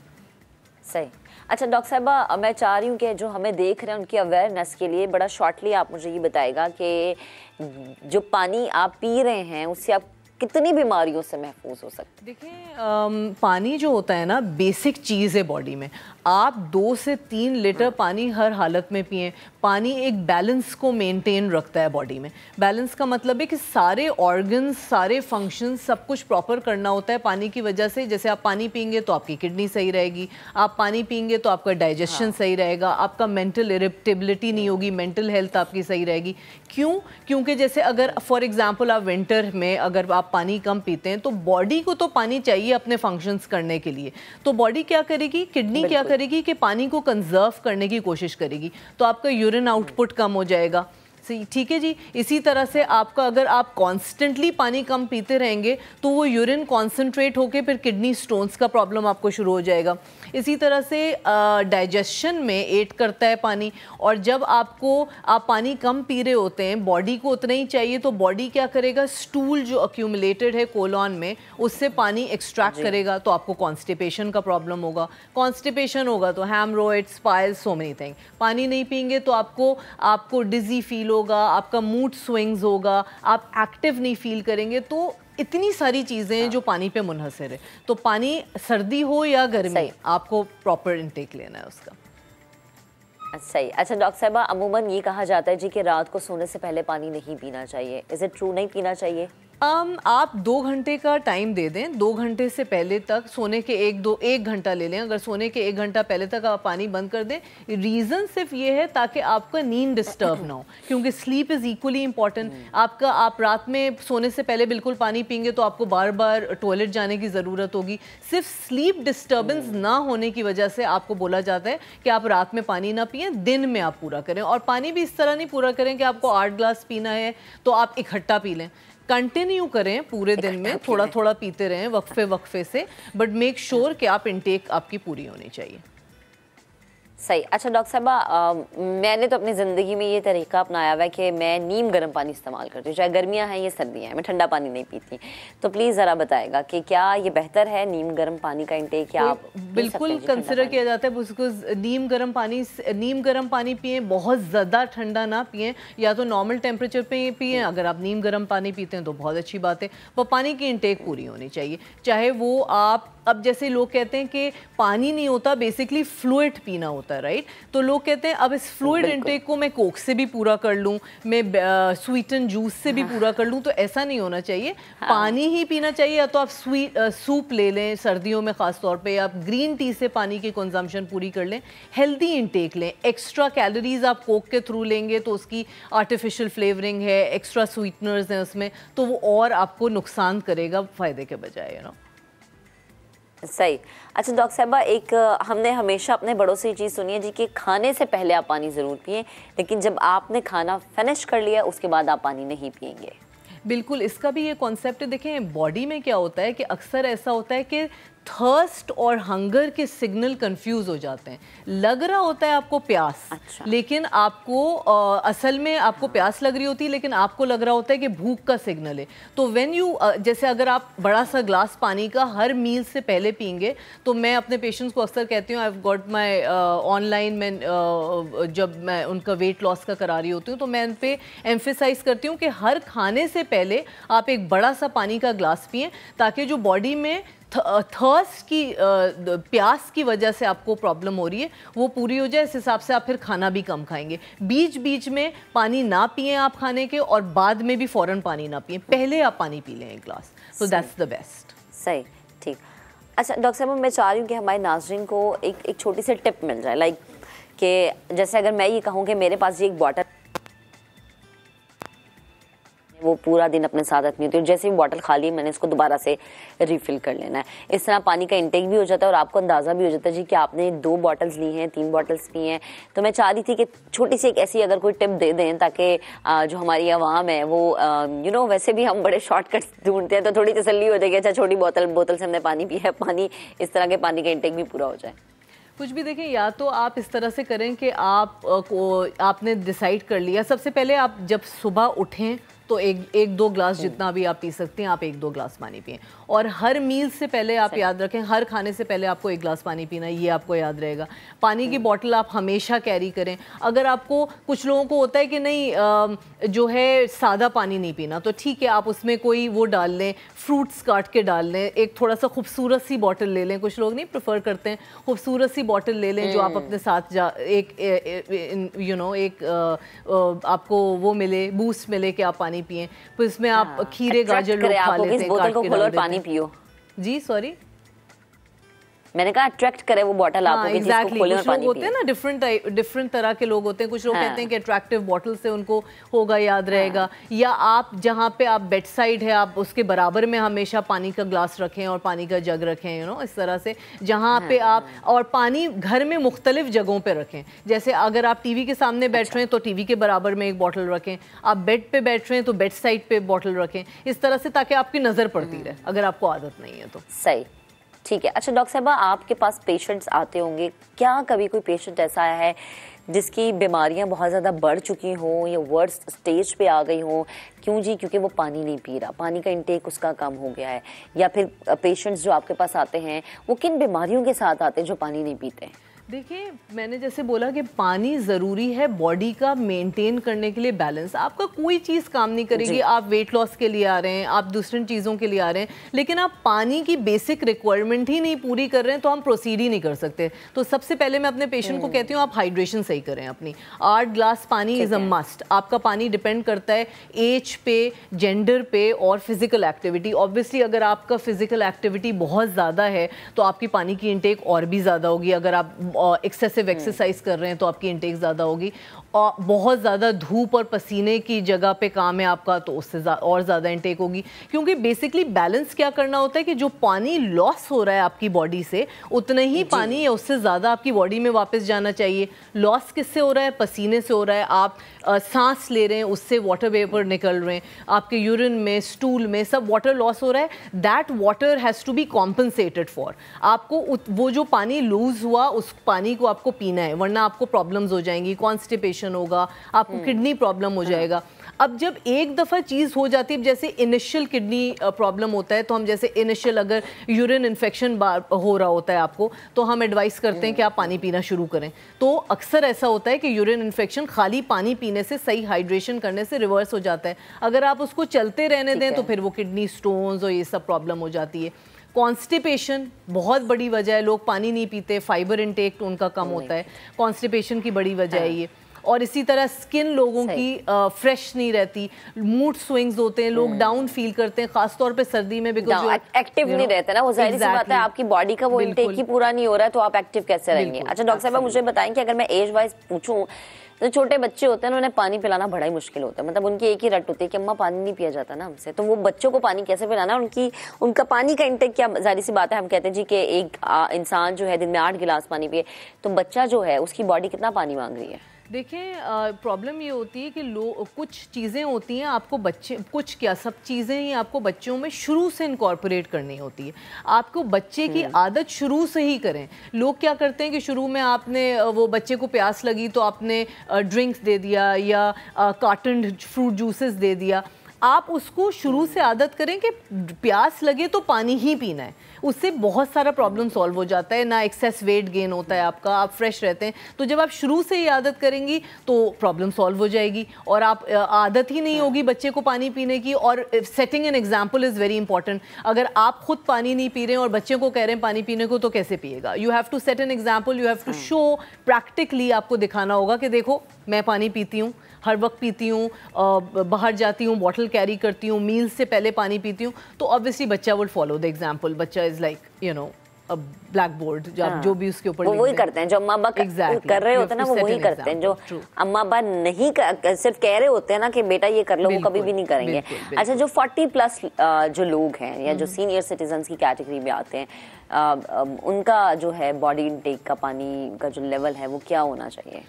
सही। अच्छा डॉक्टर साहबा, मैं चाह रही हूँ कि जो हमें देख रहे हैं उनकी अवेयरनेस के लिए बड़ा शॉर्टली आप मुझे ये बताएगा कि जो पानी आप पी रहे हैं उससे आप कितनी बीमारियों से महफूज हो सकते हैं? देखिए पानी जो होता है ना बेसिक चीज़ है बॉडी में। आप 2 से 3 लीटर पानी हर हालत में पिएं। पानी एक बैलेंस को मेंटेन रखता है बॉडी में। बैलेंस का मतलब है कि सारे ऑर्गन्स, सारे फंक्शंस, सब कुछ प्रॉपर करना होता है पानी की वजह से। जैसे आप पानी पिएंगे तो आपकी किडनी सही रहेगी, आप पानी पिएंगे तो आपका डाइजेशन सही रहेगा, आपका मेंटल इरिटेबिलिटी नहीं होगी, मेंटल हेल्थ आपकी सही रहेगी। क्यों? क्योंकि जैसे अगर फॉर एग्जांपल आप विंटर में अगर आप पानी कम पीते हैं तो बॉडी को तो पानी चाहिए अपने फंक्शंस करने के लिए। तो बॉडी क्या करेगी, किडनी क्या करेगी कि पानी को कंजर्व करने की कोशिश करेगी, तो आपका यूरिन आउटपुट कम हो जाएगा। ठीक है जी। इसी तरह से आपका अगर आप कॉन्स्टेंटली पानी कम पीते रहेंगे तो वो यूरिन कॉन्सेंट्रेट होकर फिर किडनी स्टोन्स का प्रॉब्लम आपको शुरू हो जाएगा। इसी तरह से डाइजेशन में एड करता है पानी, और जब आप पानी कम पी रहे होते हैं, बॉडी को उतना ही चाहिए, तो बॉडी क्या करेगा, स्टूल जो अक्यूमुलेटेड है कोलॉन में उससे पानी एक्सट्रैक्ट करेगा, तो आपको कॉन्स्टिपेशन का प्रॉब्लम होगा। कॉन्स्टिपेशन होगा तो haemorrhoids, piles, so many thing. पानी नहीं पिएंगे तो आपको डिजी फील होगा, आपका मूड स्विंग्स होगा, आप एक्टिव नहीं फील करेंगे। तो इतनी सारी चीज़ें हैं जो पानी पे मुनहसर है। तो पानी सर्दी हो या गर्मी आपको प्रॉपर इंटेक लेना है उसका। सही। अच्छा डॉक्टर साहबा, अमूमन ये कहा जाता है जी कि रात को सोने से पहले पानी नहीं पीना चाहिए। इज इट ट्रू, नहीं पीना चाहिए? आप 2 घंटे का टाइम दे दें। 2 घंटे से पहले तक, सोने के 1 घंटा ले लें। अगर सोने के 1 घंटा पहले तक आप पानी बंद कर दें, रीज़न सिर्फ ये है ताकि आपका नींद डिस्टर्ब ना हो, क्योंकि स्लीप इज़ इक्वली इंपॉर्टेंट। आप रात में सोने से पहले बिल्कुल पानी पीएंगे तो आपको बार बार टॉयलेट जाने की ज़रूरत होगी। सिर्फ स्लीप डिस्टर्बेंस ना होने की वजह से आपको बोला जाता है कि आप रात में पानी ना पिएं, दिन में आप पूरा करें। और पानी भी इस तरह नहीं पूरा करें कि आपको 8 ग्लास पीना है तो आप इकट्ठा पी लें। कंटिन्यू करें पूरे दिन में, थोड़ा थोड़ा पीते रहें वक्फे से, बट मेक श्योर कि आप इंटेक आपकी पूरी होनी चाहिए। सही। अच्छा डॉक्टर साहबा, मैंने तो अपनी ज़िंदगी में ये तरीका अपनाया हुआ है कि मैं नीम गर्म पानी इस्तेमाल करती हूँ, चाहे गर्मियाँ हैं या सर्दियाँ हैं, मैं ठंडा पानी नहीं pीती। तो प्लीज़ ज़रा बताएगा कि क्या ये बेहतर है नीम गर्म पानी का इंटेक, या आप बिल्कुल कंसिडर किया जाता है उसको। नीम गर्म पानी पिएं, बहुत ज़्यादा ठंडा ना पिएं, या तो नॉर्मल टेम्परेचर पे पिएं। अगर आप नीम गर्म पानी पीते हैं तो बहुत अच्छी बात है, पर पानी की इंटेक पूरी होनी चाहिए। चाहे वो आप, अब जैसे लोग कहते हैं कि पानी नहीं होता, बेसिकली फ्लूइड पीना होता है, राइट? तो लोग कहते हैं अब इस फ्लूइड इंटेक को मैं कोक से भी पूरा कर लूँ, मैं स्वीटन जूस से भी पूरा कर लूँ, तो ऐसा नहीं होना चाहिए। पानी ही पीना चाहिए। या तो आप सूप ले लें सर्दियों में ख़ास तौर पे, आप ग्रीन टी से पानी की कंजम्पशन पूरी कर लें, हेल्दी इंटेक लें। एक्स्ट्रा कैलोरीज आप कोक के थ्रू लेंगे तो उसकी आर्टिफिशियल फ्लेवरिंग है, एक्स्ट्रा स्वीटनर्स हैं उसमें, तो वो और आपको नुकसान करेगा फ़ायदे के बजाय, यू नो। सही। अच्छा डॉक्टर साहबा, एक हमने हमेशा अपने बड़ों से ये चीज़ सुनी है जी कि खाने से पहले आप पानी ज़रूर पिएं, लेकिन जब आपने खाना फिनिश कर लिया उसके बाद आप पानी नहीं पिएंगे। बिल्कुल, इसका भी ये कॉन्सेप्ट है। देखें बॉडी में क्या होता है कि अक्सर ऐसा होता है कि थर्स्ट और हंगर के सिग्नल कंफ्यूज हो जाते हैं। लग रहा होता है आपको प्यास, लेकिन आपको असल में आपको प्यास लग रही होती है, लेकिन आपको लग रहा होता है कि भूख का सिग्नल है। तो व्हेन यू जैसे अगर आप बड़ा सा ग्लास पानी का हर मील से पहले पीएंगे, तो मैं अपने पेशेंट्स को अक्सर कहती हूँ, I have got my online में जब मैं उनका वेट लॉस का करा रही होती हूँ तो मैं उन पर एम्फेसाइज करती हूँ कि हर खाने से पहले आप एक बड़ा सा पानी का ग्लास पिएं, ताकि जो बॉडी में थर्स्ट की प्यास की वजह से आपको प्रॉब्लम हो रही है वो पूरी हो जाए। इस हिसाब से आप फिर खाना भी कम खाएंगे। बीच बीच में पानी ना पिएं आप खाने के, और बाद में भी फ़ौरन पानी ना पिएं, पहले आप पानी पी लें एक ग्लास, तो दैट्स द बेस्ट। सही, ठीक। अच्छा डॉक्टर साहब, मैं चाह रही हूँ कि हमारे नाज़रीन को एक छोटी सी टिप मिल जाए, लाइक कि जैसे अगर मैं ये कहूँ कि मेरे पास ये एक बॉटल वो पूरा दिन अपने साथ रखनी होती है, जैसे ही बॉटल खाली है मैंने इसको दोबारा से रिफ़िल कर लेना है। इस तरह पानी का इंटेक भी हो जाता है और आपको अंदाज़ा भी हो जाता है जी कि आपने 2 बॉटल्स ली हैं, 3 बॉटल्स पी हैं। तो मैं चाह रही थी कि छोटी सी एक ऐसी अगर कोई टिप दे दें, ताकि जो हमारी आवाम है वो यू नो, वैसे भी हम बड़े शॉर्टकट्स ढूंढते हैं, तो थोड़ी तसल्ली हो जाएगी, अच्छा छोटी बोतल से हमने पानी पिया है, पानी इस तरह के पानी का इंटेक भी पूरा हो जाए। कुछ भी देखें, या तो आप इस तरह से करें कि आपने डिसाइड कर लिया, सबसे पहले आप जब सुबह उठें तो एक दो ग्लास जितना भी आप पी सकती हैं, आप 1-2 ग्लास पानी पिएं। और हर मील से पहले आप याद रखें, हर खाने से पहले आपको 1 ग्लास पानी पीना है, ये आपको याद रहेगा। पानी की बोतल आप हमेशा कैरी करें। अगर आपको, कुछ लोगों को होता है कि नहीं जो है सादा पानी नहीं पीना, तो ठीक है, आप उसमें कोई वो डाल लें, फ्रूट्स काट के डाल लें, एक थोड़ा सा खूबसूरत सी बॉटल ले लें। कुछ लोग नहीं प्रेफर करते हैं, खूबसूरत सी बॉटल ले लें जो आप अपने साथ आपको वो मिले, बूस्ट मिले कि आप पानी पिए। फिर इसमें आप खीरे गाजर लोग खा लेते हैं, बोतल को खोलो और पानी पियो। जी सॉरी, मैंने कहा अट्रैक्ट करे वो बॉटल आपको कि जिसको खोले और पानी होते हैं ना, डिफरेंट तरह के लोग होते हैं। कुछ लोग कहते हैं कि अट्रैक्टिव बॉटल से उनको होगा, याद रहेगा। या आप जहाँ पे आप बेड साइड है, आप उसके बराबर में हमेशा पानी का ग्लास रखें और पानी का जग रखें, यू नो, इस तरह से जहाँ पे आप, और पानी घर में मुख्तलिफ जगहों पे रखें। जैसे अगर आप टीवी के सामने बैठ रहे हैं तो टीवी के बराबर में एक बॉटल रखें, आप बेड पे बैठ रहे हैं तो बेड साइड पे बॉटल रखें, इस तरह से, ताकि आपकी नज़र पड़ती रहे अगर आपको आदत नहीं है तो। सही, ठीक है। अच्छा डॉक्टर साहबा, आपके पास पेशेंट्स आते होंगे, क्या कभी कोई पेशेंट ऐसा आया है जिसकी बीमारियां बहुत ज़्यादा बढ़ चुकी हों या वर्स्ट स्टेज पे आ गई हों? क्यों जी? क्योंकि वो पानी नहीं पी रहा, पानी का इंटेक उसका कम हो गया है। या फिर पेशेंट्स जो आपके पास आते हैं वो किन बीमारियों के साथ आते हैं जो पानी नहीं पीते हैं? देखिए, मैंने जैसे बोला कि पानी ज़रूरी है बॉडी का मेंटेन करने के लिए, बैलेंस। आपका कोई चीज़ काम नहीं करेगी, आप वेट लॉस के लिए आ रहे हैं, आप दूसरी चीज़ों के लिए आ रहे हैं, लेकिन आप पानी की बेसिक रिक्वायरमेंट ही नहीं पूरी कर रहे हैं तो हम प्रोसीड ही नहीं कर सकते। तो सबसे पहले मैं अपने पेशेंट को कहती हूँ, आप हाइड्रेशन सही करें अपनी। 8 ग्लास पानी इज़ अ मस्ट। आपका पानी डिपेंड करता है एज पे, जेंडर पे और फिजिकल एक्टिविटी। ऑब्वियसली अगर आपका फिजिकल एक्टिविटी बहुत ज़्यादा है तो आपकी पानी की इंटेक और भी ज़्यादा होगी। अगर आप एक्सेसिव एक्सरसाइज कर रहे हैं तो आपकी इंटेक ज़्यादा होगी। और बहुत ज़्यादा धूप और पसीने की जगह पे काम है आपका तो उससे और ज़्यादा इंटेक होगी। क्योंकि बेसिकली बैलेंस क्या करना होता है कि जो पानी लॉस हो रहा है आपकी बॉडी से, उतना ही पानी या उससे ज़्यादा आपकी बॉडी में वापस जाना चाहिए। लॉस किससे हो रहा है? पसीने से हो रहा है। आप सांस ले रहे हैं, उससे वाटर वेपर निकल रहे हैं, आपके यूरिन में, स्टूल में, सब वाटर लॉस हो रहा है। That water has to be compensated for. आपको वो जो पानी लूज हुआ उस पानी को आपको पीना है, वरना आपको प्रॉब्लम्स हो जाएंगी, कॉन्स्टिपेशन होगा, आपको किडनी प्रॉब्लम हो जाएगा। अब जब एक दफ़ा चीज़ हो जाती है, जैसे इनिशियल किडनी प्रॉब्लम होता है, तो हम जैसे इनिशियल अगर यूरिन इन्फेक्शन हो रहा होता है आपको, तो हम एडवाइस करते हैं कि आप पानी पीना शुरू करें। तो अक्सर ऐसा होता है कि यूरिन इन्फेक्शन खाली पानी पीने से, सही हाइड्रेशन करने से रिवर्स हो जाता है। अगर आप उसको चलते रहने दें तो फिर वो किडनी स्टोन्स और ये सब प्रॉब्लम हो जाती है। कॉन्स्टिपेशन बहुत बड़ी वजह है, लोग पानी नहीं पीते, फाइबर इंटेक उनका कम होता है, कॉन्स्टिपेशन की बड़ी वजह है ये। और इसी तरह स्किन लोगों की फ्रेश नहीं रहती, मूड स्विंग्स होते हैं, लोग डाउन फील करते हैं, खासतौर पे सर्दी में, बिकॉज एक्टिव नहीं रहते ना, वो जाहिर सी बात है, आपकी बॉडी का वो इंटेक ही पूरा नहीं हो रहा है तो आप एक्टिव कैसे रहेंगे? अच्छा डॉक्टर साहब, मुझे बताएं कि अगर मैं एज वाइज पूछूं, तो छोटे बच्चे होते हैं उन्हें पानी पिलाना बड़ा ही मुश्किल होता है। मतलब उनकी एक ही रट होती है कि अम्मा पानी नहीं पिया जाता ना हमसे, तो वो बच्चों को पानी कैसे पिलाना? उनका पानी का इंटेक क्या? जाहिर सी बात है, हम कहते हैं जी कि एक इंसान जो है दिन में 8 गिलास पानी पिए, तो बच्चा जो है उसकी बॉडी कितना पानी मांग रही है? देखिए, प्रॉब्लम ये होती है कि कुछ चीज़ें होती हैं आपको बच्चे, कुछ क्या सब चीज़ें ही आपको बच्चों में शुरू से इनकॉर्पोरेट करनी होती है। आपको बच्चे की आदत शुरू से ही करें। लोग क्या करते हैं कि शुरू में आपने वो बच्चे को प्यास लगी तो आपने ड्रिंक्स दे दिया या कार्टन फ्रूट जूसेस दे दिया। आप उसको शुरू से आदत करें कि प्यास लगे तो पानी ही पीना है, उससे बहुत सारा प्रॉब्लम सॉल्व हो जाता है ना, एक्सेस वेट गेन होता है आपका, आप फ्रेश रहते हैं। तो जब आप शुरू से ही आदत करेंगी तो प्रॉब्लम सॉल्व हो जाएगी और आप आदत ही नहीं होगी बच्चे को पानी पीने की। और setting an example is very important. अगर आप खुद पानी नहीं पी रहे हैं और बच्चे को कह रहे हैं पानी पीने को, तो कैसे पिएगा? You have to set an example, you have to show practically, आपको दिखाना होगा कि देखो मैं पानी पीती हूँ, हर वक्त पीती हूँ, बाहर जाती हूँ, बॉटल कैरी करती हूँ, मील से पहले पानी पीती हूँ, तो ऑब्वियसली बच्चा वुड फॉलो द एग्जाम्पल। बच्चा is like you know black board, जो भी उसके ऊपर वही करते हैं जो अम्मा अब्बा कर रहे होते हैं ना, वो वही करते हैं। जो अम्मा अब्बा नहीं सिर्फ कह रहे होते हैं ना कि बेटा ये कर लो, वो कभी भी नहीं करेंगे। अच्छा, जो 40+ जो लोग हैं या जो सीनियर सिटीजन्स की कैटेगरी में आते हैं, उनका जो है बॉडी इनटेक का, पानी का जो लेवल है वो क्या होना चाहिए?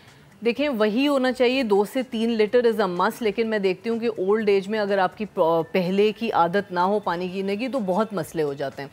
देखें, वही होना चाहिए 2 से 3 लीटर इज़ अ मस्ट। लेकिन मैं देखती हूँ कि ओल्ड एज में अगर आपकी पहले की आदत ना हो पानी पीने की तो बहुत मसले हो जाते हैं।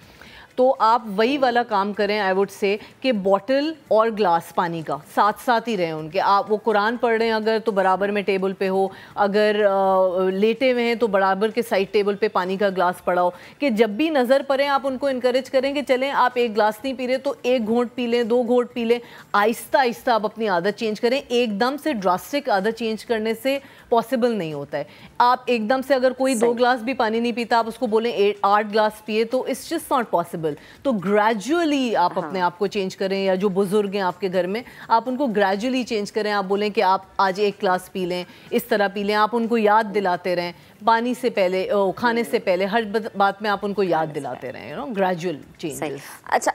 तो आप वही वाला काम करें, आई वुड से कि बॉटल और ग्लास पानी का साथ साथ ही रहें उनके। आप वो कुरान पढ़ रहे हैं अगर तो बराबर में टेबल पे हो, अगर लेटे हुए हैं तो बराबर के साइड टेबल पे पानी का ग्लास पड़ा हो, कि जब भी नज़र पड़े आप उनको इनकरेज करें कि चलें आप एक ग्लास नहीं पी रहे तो एक घोंट पी लें, 2 घोंट पी लें। आहिस्ता आहिस्ता आप अपनी आदत चेंज करें। एकदम से ड्रास्टिक आदत चेंज करने से पॉसिबल नहीं होता है। आप एकदम से अगर कोई 2 ग्लास भी पानी नहीं पीता आप उसको बोलें 8 ग्लास पिए तो इट्स जस्ट नॉट पॉसिबल। तो ग्रेजुअली आप अपने आप को चेंज करें, या जो बुजुर्ग हैं आपके घर में आप उनको ग्रेजुअली चेंज करें। आप बोलें कि आप आज 1 ग्लास पी लें, इस तरह पी लें। आप उनको याद दिलाते रहें, पानी से पहले, खाने से पहले, हर बात में आप उनको याद दिलाते रहें, यू नो, ग्रेजुअल चेंजेस। अच्छा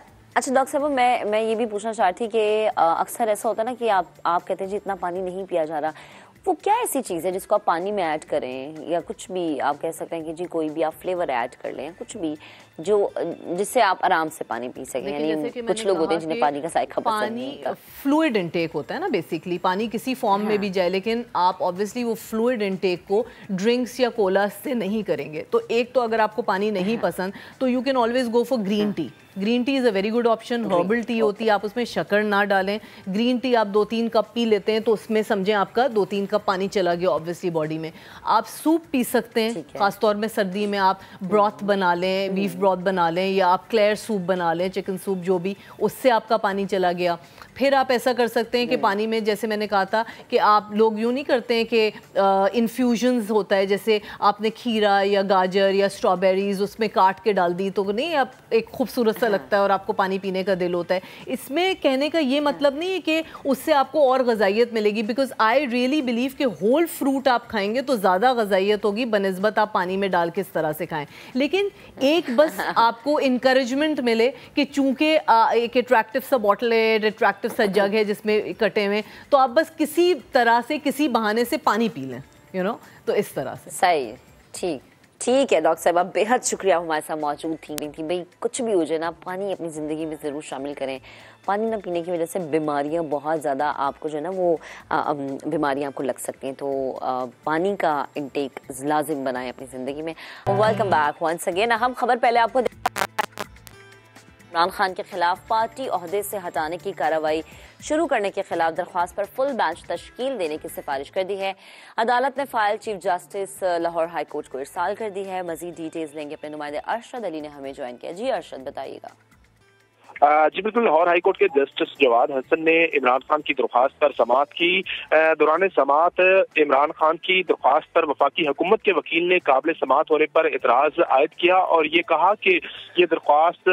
डॉक्टर साहब, मैं ये भी पूछना चाहती कि अक्सर ऐसा होता है ना कि आप कहते हैं जी इतना पानी नहीं पिया जा रहा, वो क्या ऐसी चीज़ है जिसको आप पानी में ऐड करें, या कुछ भी आप कह सकते हैं कि जी कोई भी आप फ्लेवर ऐड कर लें, कुछ भी जो जिससे आप आराम से पानी पी सकें। यानी कुछ लोग होते हैं जिन्हें पानी का जायका पसंद नहीं होता। फ्लूइड इनटेक होता है ना बेसिकली, पानी किसी फॉर्म में भी जाए, लेकिन आप ऑब्वियसली वो फ्लूइड इनटेक को ड्रिंक्स या कोला से नहीं करेंगे। तो एक तो अगर आपको पानी नहीं पसंद तो you can always go for green tea. Green tea is a very good option. Herbal tea होती है, आप उसमें शक्कर ना डालें। ग्रीन टी आप 2-3 कप पी लेते हैं तो उसमें समझें आपका 2-3 कप पानी चला गया ऑब्वियसली बॉडी में। आप सूप पी सकते हैं, खासतौर में सर्दी में आप ब्रॉथ बना लें, बीफ ब्रॉथ बना लें, या आप क्लेयर सूप बना लें, चिकन सूप जो भी, उससे आपका पानी चला गया। फिर आप ऐसा कर सकते हैं कि पानी में, जैसे मैंने कहा था कि आप लोग यूँ नहीं करते हैं कि इन्फ्यूजन्स होता है, जैसे आपने खीरा या गाजर या स्ट्रॉबेरीज उसमें काट के डाल दी तो नहीं, आप एक खूबसूरत सा लगता है और आपको पानी पीने का दिल होता है। इसमें कहने का ये मतलब नहीं है कि उससे आपको और गज़ाइयत मिलेगी, बिकॉज आई रियली बिलीव कि होल फ्रूट आप खाएंगे तो ज़्यादा गज़ाइयत होगी बनिस्बत आप पानी में डाल के इस तरह से खाएं। लेकिन एक बस आपको इंकरेजमेंट मिले कि चूंकि एक अट्रैक्टिव सा बॉटल है, अट्रैक्टिव सा जग है जिसमें कटे हुए, तो आप बस किसी तरह से किसी बहाने से पानी पी लें, यू नो, तो इस तरह से। सही, ठीक है डॉक्टर साहब, आप बेहद शुक्रिया हमारे साथ मौजूद थी भाई कुछ भी हो जाए ना, पानी अपनी ज़िंदगी में ज़रूर शामिल करें। पानी ना पीने की वजह से बीमारियां बहुत ज़्यादा आपको जो है ना वो बीमारियां आपको लग सकती हैं, तो पानी का इंटेक लाजिम बनाएं अपनी ज़िंदगी में। Welcome back once again. हम खबर पहले आपको इमरान खान के खिलाफ पार्टी ओहदे से हटाने की कार्रवाई शुरू करने के खिलाफ दरख्वास्त पर फुल बेंच तश्कील देने की सिफारिश कर दी है। अदालत ने file chief justice Lahore high court को इरसाल कर दी है। मजीद डिटेल्स लेंगे अपने नुमाइंदे अरशद अली ने हमें ज्वाइन किया। जी अरशद, बताइएगा। जी बिल्कुल, लाहौर हाई कोर्ट के जस्टिस जवाद हसन ने इमरान खान की दरख्वास्त पर समाअत की। दौरान समाअत इमरान खान की दरख्वास्त पर वफाकी हुकूमत के वकील ने काबिल समाअत होने पर एतराज आयद किया और ये कहा कि ये दरख्वास्त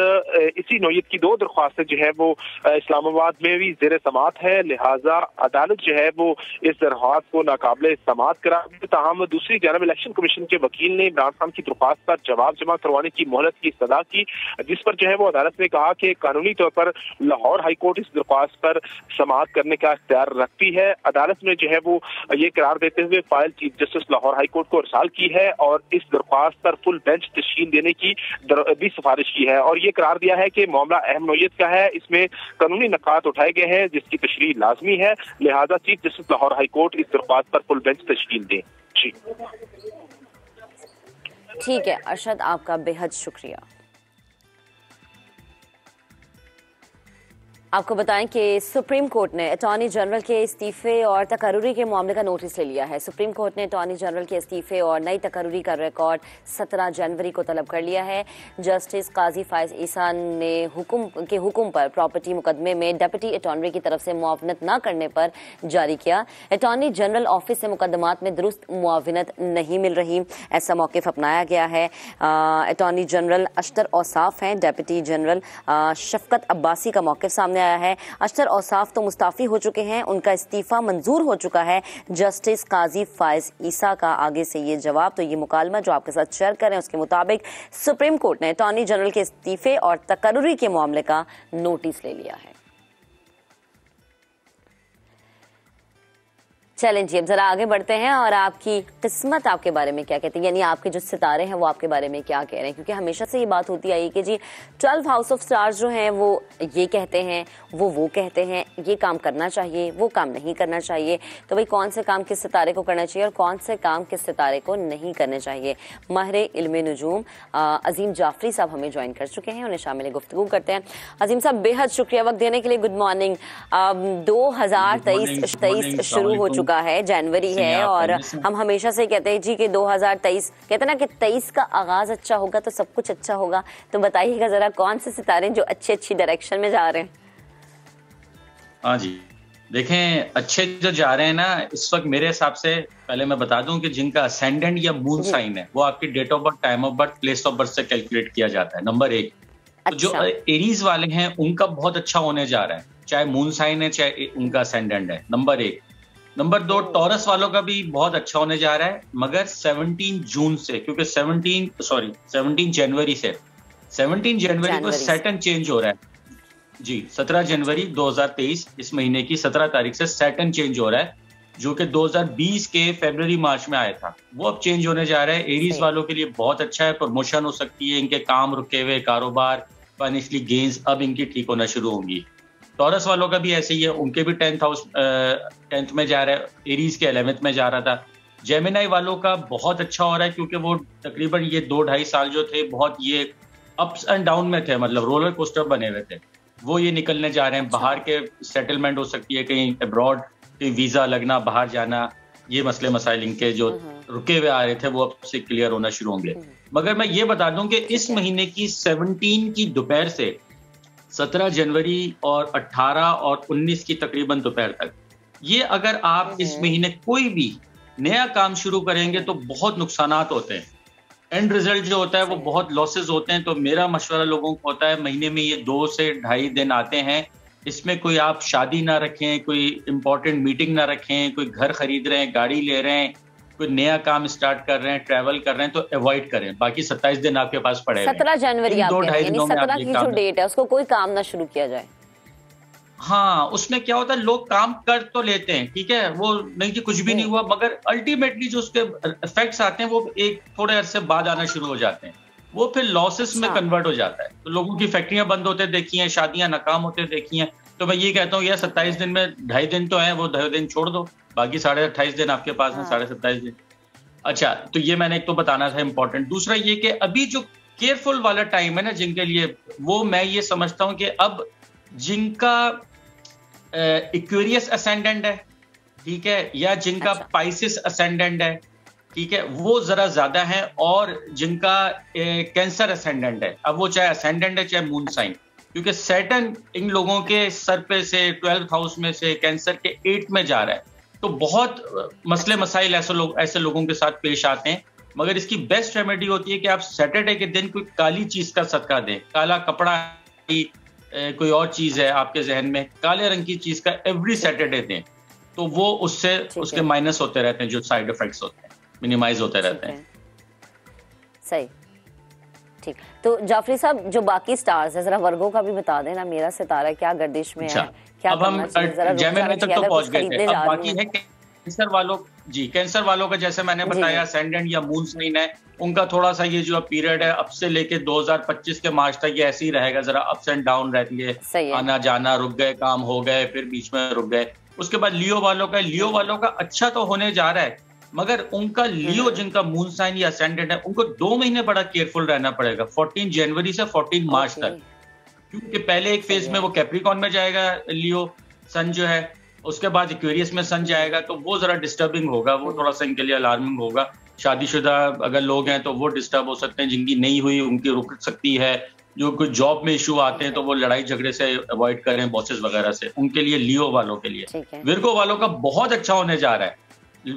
इसी नौयत की 2 दरख्वास्तें जो है वो इस्लामाबाद में भी ज़ेर समाअत है, लिहाजा अदालत जो है वो इस दरख्वास्त को नाकाबिल समाअत करार दी। ताहम दूसरी जानब इलेक्शन कमीशन के वकील ने इमरान खान की दरख्वास्त पर जवाब जमा करवाने की मोहलत की सदा की, जिस पर जो है वो अदालत ने कहा कि कानूनी तौर पर लाहौर हाई कोर्ट इस दरख्वास्त पर समाअत करने का इख्तियार रखती है। अदालत ने जो है वो ये करार देते हुए file chief justice Lahore high court को इरसाल की है और इस दरख्वास्त पर फुल बेंच तश्कील देने की भी सिफारिश की है और ये करार दिया है कि मामला अहम नौयत का है, इसमें कानूनी नकात उठाए गए हैं जिसकी तशरीह लाजमी है, लिहाजा chief justice Lahore high court इस दरख्वास्त पर फुल बेंच तश्कील दें। जी ठीक है अरशद, आपका बेहद शुक्रिया। आपको बताएं कि सुप्रीम कोर्ट ने अटॉर्नी जनरल के इस्तीफे और तकर्रुरी के मामले का नोटिस ले लिया है। सुप्रीम कोर्ट ने अटॉर्नी जनरल के इस्तीफे और नई तकर्रुरी का रिकॉर्ड 17 जनवरी को तलब कर लिया है। जस्टिस काजी फायज ईसा ने हुक्म पर प्रॉपर्टी मुकदमे में डिप्टी अटॉर्नी की तरफ से मुआवनत न करने पर जारी किया। अटॉर्नी जनरल ऑफिस से मुकदमात में दुरुस्त मुआवनत नहीं मिल रही, ऐसा मौक़िफ़ अपनाया गया है। अटॉर्नी जनरल अशतर औसाफ हैं, डिप्टी जनरल शफकत अब्बासी का मौक़िफ़ सामने आया है। अशतर औसाफ तो मुस्ताफी हो चुके हैं, उनका इस्तीफा मंजूर हो चुका है। जस्टिस काजी फायज ईसा का आगे से ये जवाब, तो ये मुकालमा जो आपके साथ शेयर कर रहे हैं उसके मुताबिक सुप्रीम कोर्ट ने अटॉर्नी जनरल के इस्तीफे और तकर्रुरी के मामले का नोटिस ले लिया है। चलें जी, अब जरा आगे बढ़ते हैं और आपकी किस्मत आपके बारे में क्या कहती है, यानी आपके जो सितारे हैं वो आपके बारे में क्या कह रहे हैं, क्योंकि हमेशा से ये बात होती आई कि जी 12 हाउस ऑफ स्टार्स जो हैं वो ये कहते हैं, वो कहते हैं, ये काम करना चाहिए, वो काम नहीं करना चाहिए। तो भाई कौन से काम किस सितारे को करना चाहिए और कौन से काम किस सितारे को नहीं करने चाहिए। माहिर इल्मे नुजूम अजीम जाफरी साहब हमें ज्वाइन कर चुके हैं, उन्हें शामिल गुफ्तगू करते हैं। अजीम साहब बेहद शुक्रिया वक्त देने के लिए। Good morning. 2023 शुरू हो चुका है, जनवरी है और हम हमेशा से कहते हैं जी कि 2023 कहते ना कि 23 का आगाज अच्छा होगा तो सब कुछ अच्छा होगा। तो बताइएगा जरा कौन से सितारे जो अच्छी डायरेक्शन में जा रहे हैं। हाँ जी, देखें अच्छे जो जा रहे हैं ना इस वक्त मेरे हिसाब से, पहले मैं बता दूं कि जिनका असेंडेंट या मून साइन है वो आपकी date of birth, time of birth, place of birth से कैलकुलेट किया जाता है। नंबर 1। तो जो एरीज वाले हैं उनका बहुत अच्छा होने जा रहा है, चाहे मून साइन है चाहे उनका असेंडेंट है। नंबर 1। नंबर 2, टॉरस वालों का भी बहुत अच्छा होने जा रहा है, मगर 17 जून से, क्योंकि 17 जनवरी से 17 जनवरी को सैटर्न चेंज हो रहा है जी। 17 जनवरी 2023 इस महीने की 17 तारीख से सैटर्न चेंज हो रहा है, जो कि 2020 के फरवरी मार्च में आया था, वो अब चेंज होने जा रहा है। एरीज वालों के लिए बहुत अच्छा है, प्रमोशन हो सकती है, इनके काम रुके हुए कारोबार, फाइनेंशियली गेन्स अब इनकी ठीक होना शुरू होंगी। टॉरस वालों का भी ऐसे ही है, उनके भी 10th में जा रहा है, एरीज के 11th में जा रहा था। जेमिनाई वालों का बहुत अच्छा हो रहा है, क्योंकि वो तकरीबन ये 2-2.5 साल जो थे बहुत ये अप्स एंड डाउन में थे, मतलब रोलर कोस्टर बने हुए थे, वो ये निकलने जा रहे हैं। बाहर के सेटलमेंट हो सकती है, कहीं अब्रॉड कहीं वीजा लगना, बाहर जाना, ये मसले मसाइल इनके जो रुके हुए आ रहे थे वो अब से क्लियर होना शुरू होंगे। मगर मैं ये बता दूं कि इस महीने की 17 की दोपहर से 17 जनवरी और 18 और 19 की तकरीबन दोपहर तक, ये अगर आप इस महीने कोई भी नया काम शुरू करेंगे तो बहुत नुकसानात होते हैं। एंड रिजल्ट जो होता है वो बहुत लॉसेस होते हैं। तो मेरा मशवरा लोगों को होता है, महीने में ये 2 से 2.5 दिन आते हैं, इसमें कोई आप शादी ना रखें, कोई इंपॉर्टेंट मीटिंग ना रखें, कोई घर खरीद रहे हैं, गाड़ी ले रहे हैं, कोई नया काम स्टार्ट कर रहे हैं, ट्रैवल कर रहे हैं, तो अवॉइड करें। बाकी 27 दिन आपके पास पड़े। 17 जनवरी आप 17 की जो डेट है उसको कोई काम ना शुरू किया जाए। हाँ, उसमें क्या होता है, लोग काम कर तो लेते हैं, ठीक है, वो नहीं कि कुछ भी नहीं हुआ, मगर अल्टीमेटली जो उसके इफेक्ट्स आते हैं वो एक थोड़े अरसे बाद आना शुरू हो जाते हैं, वो फिर लॉसेस में कन्वर्ट हो जाता है। तो लोगों की फैक्ट्रियां बंद होते देखी हैं, शादियां नाकाम होते देखी हैं। तो मैं ये कहता हूँ यार 27 दिन में 2.5 दिन तो है, वो 2 दिन छोड़ दो, बाकी 28.5 दिन आपके पास है, 27.5 दिन। अच्छा, तो ये मैंने एक तो बताना था इम्पोर्टेंट। दूसरा ये कि अभी जो केयरफुल वाला टाइम है ना जिनके लिए, वो मैं ये समझता हूँ कि अब जिनका एक्वेरियस असेंडेंट है, ठीक है, या जिनका पाइसिस असेंडेंट है, ठीक है, वो जरा ज्यादा है, और जिनका कैंसर असेंडेंट है, अब वो चाहे असेंडेंट है चाहे मून साइन, क्योंकि सैटर्न इन लोगों के सर पे से 12th हाउस में से कैंसर के 8th में जा रहा है। तो बहुत मसले मसाइल ऐसे लोगों के साथ पेश आते हैं। मगर इसकी बेस्ट रेमेडी होती है कि आप सैटरडे के दिन कोई काली चीज का सदका दें, काला कपड़ा, कोई और चीज है आपके जहन में, काले रंग की चीज का एवरी सैटरडे दें, तो वो उससे उसके माइनस होते रहते हैं, जो साइड इफेक्ट्स होते हैं मिनिमाइज होते रहते हैं। सही, ठीक। तो जाफरी साहब, जो बाकी स्टार्स है, जरा वर्गों का भी बता देना, मेरा सितारा क्या गर्दिश में है, क्या अब हम जेमिनी तक तो पहुंच गए थे। अब बाकी है कैंसर वालों, जी कैंसर वालों का जैसे मैंने बताया असेंडेंट या मून साइन है, उनका थोड़ा सा ये जो पीरियड है अब से लेके 2025 के मार्च तक ये ऐसे ही रहेगा, जरा अप्स एंड डाउन रहती है, आना जाना, रुक गए काम, हो गए, फिर बीच में रुक गए। उसके बाद लियो वालों का अच्छा तो होने जा रहा है, मगर उनका लियो जिनका मून साइन या असेंडेंट है, उनको 2 महीने बड़ा केयरफुल रहना पड़ेगा, 14 जनवरी से 14 मार्च तक, क्योंकि पहले एक फेज में वो कैप्रिकॉन में जाएगा लियो सन जो है, उसके बाद एक्वेरियस में सन जाएगा, तो वो जरा डिस्टर्बिंग होगा, वो थोड़ा सा इनके लिए अलार्मिंग होगा। शादीशुदा अगर लोग हैं तो वो डिस्टर्ब हो सकते हैं, जिनकी नहीं हुई उनकी रुक सकती है, जो कोई जॉब में इशू आते हैं तो वो लड़ाई झगड़े से अवॉइड करें बॉसेस वगैरह से, उनके लिए लियो वालों के लिए। विर्गो वालों का बहुत अच्छा होने जा रहा है।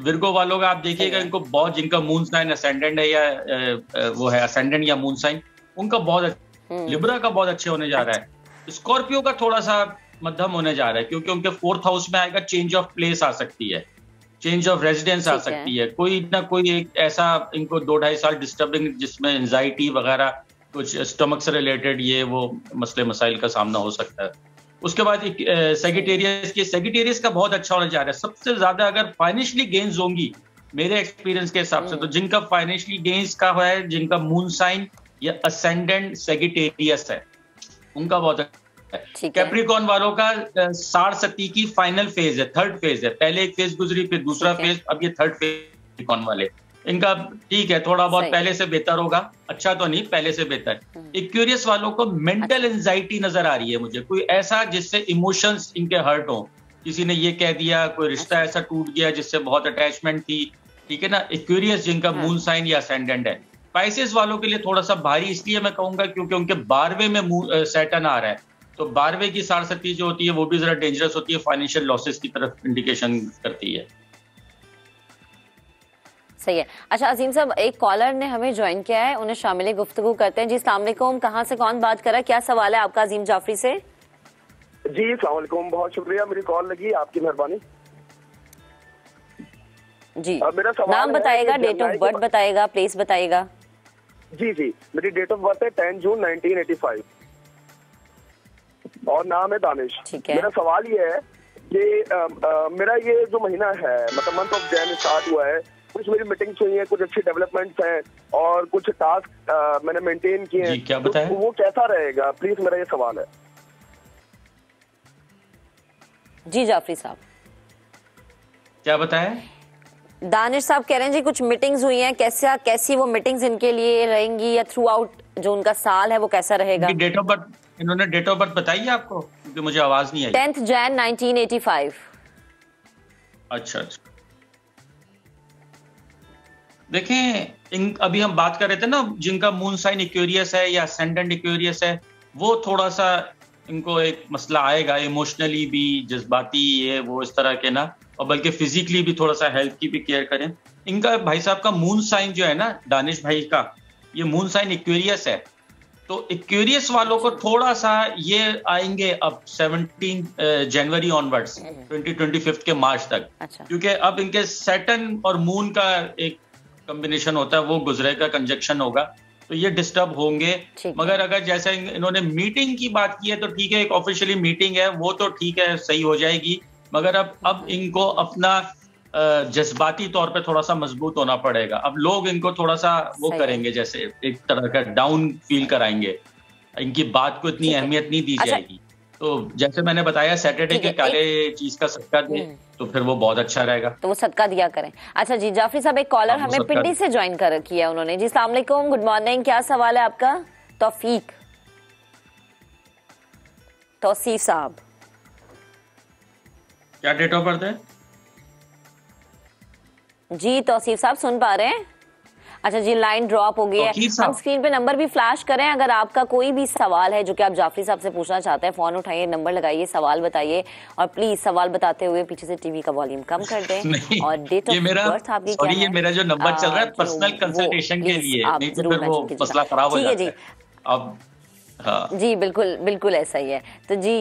विर्गो वालों का आप देखिएगा, इनको बहुत, जिनका मून साइन असेंडेंट है या वो है असेंडेंट या मून साइन, उनका बहुत, लिब्रा का बहुत अच्छे होने जा रहा है। स्कॉर्पियो का थोड़ा सा मध्यम होने जा रहा है, क्योंकि उनके 4th हाउस में आएगा, चेंज ऑफ प्लेस आ सकती है, चेंज ऑफ रेजिडेंस आ सकती है, कोई ना कोई एक ऐसा इनको 2-2.5 साल डिस्टर्बिंग, जिसमें एंजाइटी वगैरह कुछ स्टमक से रिलेटेड ये वो मसले मसाइल का सामना हो सकता है। उसके बाद सेगिटेरियस का बहुत अच्छा होने जा रहा है। सबसे ज्यादा अगर फाइनेंशियली गेन्स होंगी मेरे एक्सपीरियंस के हिसाब से, तो जिनका फाइनेंशियली गेन्स का है, जिनका मून साइन या असेंडेंट सेगिटेरियस है, उनका बहुत अच्छा है। कैप्रिकॉर्न वालों का 60 की फाइनल फेज है, थर्ड फेज है। पहले एक फेज गुजरी, फिर दूसरा फेज, अब ये थर्ड फेज कैप्रिकॉर्न वाले, इनका ठीक है, थोड़ा बहुत पहले से बेहतर होगा, अच्छा तो नहीं, पहले से बेहतर। एक्वेरियस वालों को मेंटल एंजाइटी नजर आ रही है मुझे, कोई ऐसा जिससे इमोशंस इनके हर्ट हो, किसी ने ये कह दिया, कोई रिश्ता ऐसा टूट गया जिससे बहुत अटैचमेंट थी, ठीक है ना। एक्वेरियस जिनका मून साइन या असेंडेंट है। स्पाइसेस वालों के लिए थोड़ा सा भारी इसलिए मैं कहूंगा क्योंकि उनके 12वें में सैटर्न आ रहा है, तो 12वें की 60 जो होती है वो भी जरा डेंजरस होती है, फाइनेंशियल लॉसेस की तरफ इंडिकेशन करती है। सही है। अच्छा अजीम साहब, एक कॉलर ने हमें ज्वाइन किया है, उन्हें शामिल गुफ्तगू करते हैं। जी अस्सलाम वालेकुम, कहाँ से कौन बात कर रहा है, क्या सवाल है आपका अजीम जाफरी से? जी अस्सलाम वालेकुम, बहुत शुक्रिया, मेरी कॉल लगी, आपकी मेहरबानी। जी मेरा सवाल नाम बताएगा, डेट ऑफ बर्थ बताएगा, प्लेस बताएगा। जी जी, मेरी डेट ऑफ बर्थ है 10 जून 1985 और नाम है दानिश। ठीक है। मेरा सवाल ये है कि मेरा ये जो महीना है, मतलब मंथ ऑफ जैन स्टार्ट हुआ है, कुछ मेरी मीटिंग्स हुई हैं, कुछ अच्छी डेवलपमेंट्स हैं और कुछ टास्क मैंने मेंटेन किए हैं। क्या बताएं? तो वो कैसा रहेगा, प्लीज, मेरा ये सवाल है। जी जाफरी साहब क्या बताएं? दानिश साहब कह रहे हैं जी कुछ मीटिंग्स हुई हैं, कैसी वो मीटिंग्स इनके लिए रहेंगी या थ्रू आउट जो उनका साल है वो कैसा रहेगा? डेट ऑफ बर्थ, इन्होंने डेट ऑफ बर्थ बताई है आपको, क्योंकि मुझे आवाज नहीं आई। 10 जैन 1985। अच्छा, देखें अभी हम बात कर रहे थे ना, जिनका मून साइन एक्वेरियस है या असेंडेंट एक्वेरियस है, वो थोड़ा सा इनको एक मसला आएगा, इमोशनली भी, जज्बाती ये वो इस तरह के ना, और बल्कि फिजिकली भी थोड़ा सा हेल्थ की भी केयर करें। इनका भाई साहब का मून साइन जो है ना, दानिश भाई का, ये मून साइन एक्वेरियस है, तो एक्वेरियस वालों को थोड़ा सा ये आएंगे अब 17 जनवरी ऑनवर्ड्स 2025 के मार्च तक। अच्छा। क्योंकि अब इनके सैटर्न और मून का एक कॉम्बिनेशन होता है, वो गुजरेगा, कंजक्शन होगा, तो ये डिस्टर्ब होंगे। मगर अगर जैसे इन्होंने मीटिंग की बात की है तो ठीक है, एक ऑफिशियली मीटिंग है वो तो ठीक है, सही हो जाएगी। मगर अब इनको अपना जज्बाती तौर पे थोड़ा सा मजबूत होना पड़ेगा। अब लोग इनको थोड़ा सा वो करेंगे, जैसे एक तरह का डाउन फील कराएंगे, इनकी बात को इतनी अहमियत नहीं दी जाएगी। तो जैसे मैंने बताया, सैटरडे के काले चीज का सदका दे तो फिर वो बहुत अच्छा रहेगा, तो वो सदका दिया करें। अच्छा जी जाफरी साहब, एक कॉलर हमें पिंडी से ज्वाइन किया उन्होंने। जी अस्सलाम वालेकुम, गुड मॉर्निंग, क्या सवाल है आपका? तौसीफ साहब, क्या डेट ऑफ बर्थ है? जी तौसीफ साहब सुन पा रहे हैं? अच्छा जी, लाइन ड्रॉप हो गई है। हम स्क्रीन पे नंबर भी फ्लैश करें, अगर आपका कोई भी सवाल है जो कि आप जाफरी साहब से पूछना चाहते हैं, फोन उठाइए, नंबर लगाइए, सवाल बताइए, और प्लीज सवाल बताते हुए पीछे से टीवी का वॉल्यूम कम कर दें। और डेट ऑफ बर्थ आपकी क्या है? ये मेरा जो नंबर चल रहा है पर्सनल कंसल्टेशन के लिए, नहीं तो फिर वो मसला खराब हो जाता है। अब हाँ जी बिल्कुल बिल्कुल ऐसा ही है। तो जी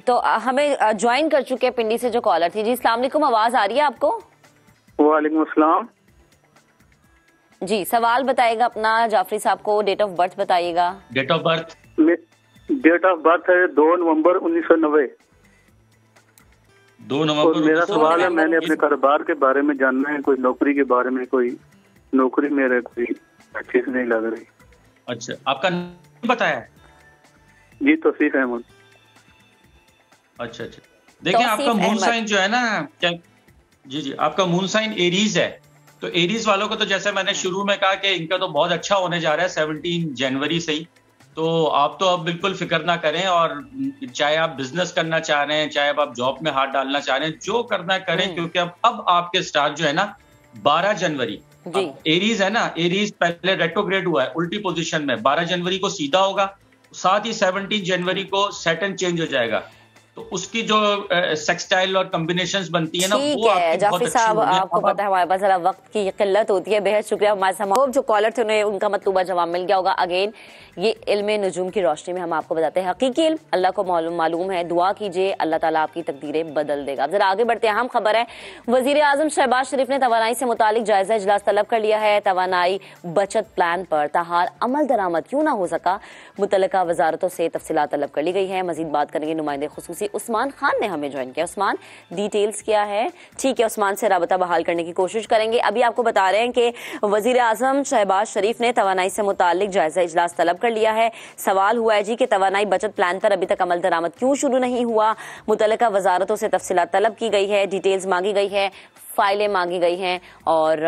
तो हमें ज्वाइन कर चुके हैं पिंडी से जो कॉलर थी। जी अस्सलाम वालेकुम, आवाज आ रही है आपको? वालेकुम अस्सलाम जी, सवाल बताएगा अपना जाफरी साहब को, डेट ऑफ बर्थ बताइएगा। डेट ऑफ बर्थ है 2 नवंबर 1990। 2 नवंबर। मेरा सवाल है, मैंने अपने कारोबार के बारे में जानना है, कोई नौकरी के बारे में, कोई नौकरी मेरे कोई अच्छी से नहीं लग रही। अच्छा, आपका नाम बताया? जी तौसीफ अहमद। अच्छा, देखिए आपका मून साइन जो है ना, क्या जी आपका मून साइन एरीज है, तो एरीज वालों को तो जैसे मैंने शुरू में कहा कि इनका तो बहुत अच्छा होने जा रहा है 17 जनवरी से ही। तो आप तो अब बिल्कुल फिक्र ना करें, और चाहे आप बिजनेस करना चाह रहे हैं, चाहे आप जॉब में हाथ डालना चाह रहे हैं, जो करना करें, क्योंकि अब आपके स्टार्ट जो है ना 12 जनवरी। एरीज है ना, एरीज पहले रेट्रोग्रेड हुआ है उल्टी पोजीशन में, 12 जनवरी को सीधा होगा, साथ ही 17 जनवरी को सैटर्न चेंज हो जाएगा। तो उसकी जो सेक्सटाइल और कॉम्बिनेशंस बनती है ना, वो आपकी जाफी साहब, आपको पता है हमारे पास जरा वक्त की किल्लत होती है। बेहद शुक्रिया हमारे साथ जो कॉलर थे, उन्हें उनका मतलूबा जवाब मिल गया होगा। अगेन ये इल्म नजूम की रोशनी में हम आपको बताते हैं हकीकी इल्म अल्लाह को मालूम है। दुआ कीजिए, अल्लाह ताला आपकी तकदीरें बदल देगा। अब जरा आगे बढ़ते हैं। अहम खबर है, वजीर आजम शहबाज शरीफ ने तवानाई से मुतालिक जायजा इजलास तलब कर लिया है। तवानाई बचत प्लान पर ताहार अमल दरामद क्यों ना हो सका, मुतल्लिका वजारतों से तफसीलात तलब कर ली गई है। मजीद बात करेंगे नुमाइंदे खुसूसी उस्मान खान ने हमें ज्वाइन किया। उस्मान, डिटेल्स क्या है? ठीक है, उस्मान से राबता बहाल करने की कोशिश करेंगे। अभी आपको बता रहे हैं कि वजीर आजम शहबाज शरीफ ने तवानाई से मुतालिक जायजा इजलास तलब कर लिया है। सवाल हुआ है जी कि तवानाई बचत प्लान पर अभी तक अमल दरामद क्यों शुरू नहीं हुआ। मुतल्लिका वजारतों से तफसीलात तलब की गई है, डिटेल्स मांगी गई है, फाइलें मांगी गई हैं और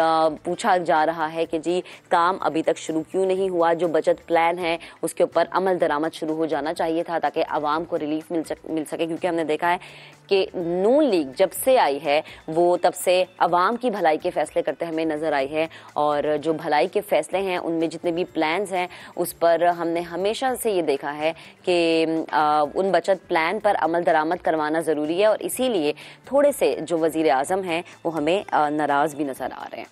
पूछा जा रहा है कि जी काम अभी तक शुरू क्यों नहीं हुआ। जो बचत प्लान है उसके ऊपर अमल दरामद शुरू हो जाना चाहिए था ताकि आवाम को रिलीफ मिल सके, क्योंकि हमने देखा है कि नून लीग जब से आई है वो तब से आवाम की भलाई के फैसले करते हमें नज़र आई है, और जो भलाई के फैसले हैं उनमें जितने भी प्लान्स हैं उस पर हमने हमेशा से ये देखा है कि उन बचत प्लान पर अमल दरामद करवाना ज़रूरी है, और इसीलिए थोड़े से जो वज़ीर आज़म हैं वो हमें नाराज़ भी नज़र आ रहे हैं।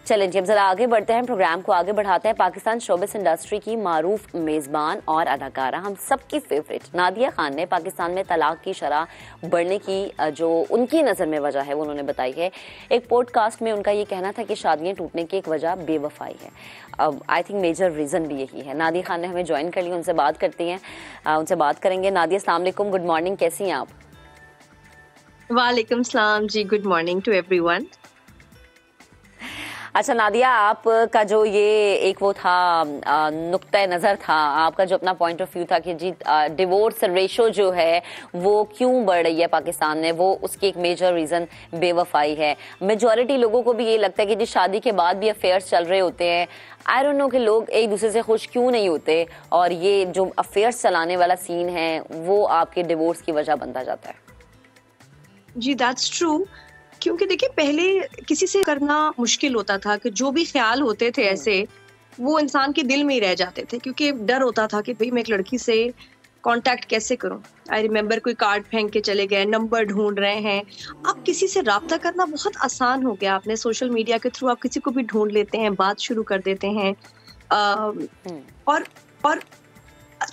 चलें जी, अब जरा आगे बढ़ते हैं, प्रोग्राम को आगे बढ़ाते हैं। पाकिस्तान शोबिस इंडस्ट्री की मारूफ मेज़बान और अदाकारा, हम सबकी फेवरेट नादिया खान ने पाकिस्तान में तलाक की शरह बढ़ने की जो उनकी नज़र में वजह है वो उन्होंने बताई है। एक पॉडकास्ट में उनका ये कहना था कि शादियां टूटने की एक वजह बेवफाई है। अब आई थिंक मेजर रीज़न भी यही है। नादिया खान ने हमें ज्वाइन कर लिया, उनसे बात करती हैं, उनसे बात करेंगे। नादिया, अस्सलाम वालेकुम, गुड मॉर्निंग, कैसी हैं आप? वालेकुम सलाम जी, गुड मॉर्निंग टू एवरीवन। अच्छा नादिया, आपका जो ये एक वो था नुक्ता नज़र था, आपका जो अपना पॉइंट ऑफ व्यू था कि जी डिवोर्स रेशो जो है वो क्यों बढ़ रही है पाकिस्तान में, वो उसकी एक मेजर रीज़न बेवफाई है। मेजॉरिटी लोगों को भी ये लगता है कि जी शादी के बाद भी अफेयर्स चल रहे होते हैं। आई डोंट नो कि लोग एक दूसरे से खुश क्यों नहीं होते, और ये जो अफेयर्स चलाने वाला सीन है वो आपके डिवोर्स की वजह बनता जाता है। जी दैट्स ट्रू, क्योंकि देखिए पहले किसी से करना मुश्किल होता था कि जो भी ख्याल होते थे ऐसे वो इंसान के दिल में ही रह जाते थे, क्योंकि डर होता था कि भाई मैं एक लड़की से कांटेक्ट कैसे करूं। आई रिमेम्बर कोई कार्ड फेंक के चले गए, नंबर ढूंढ रहे हैं। अब किसी से राब्ता करना बहुत आसान हो गया, आपने सोशल मीडिया के थ्रू आप किसी को भी ढूंढ लेते हैं, बात शुरू कर देते हैं, और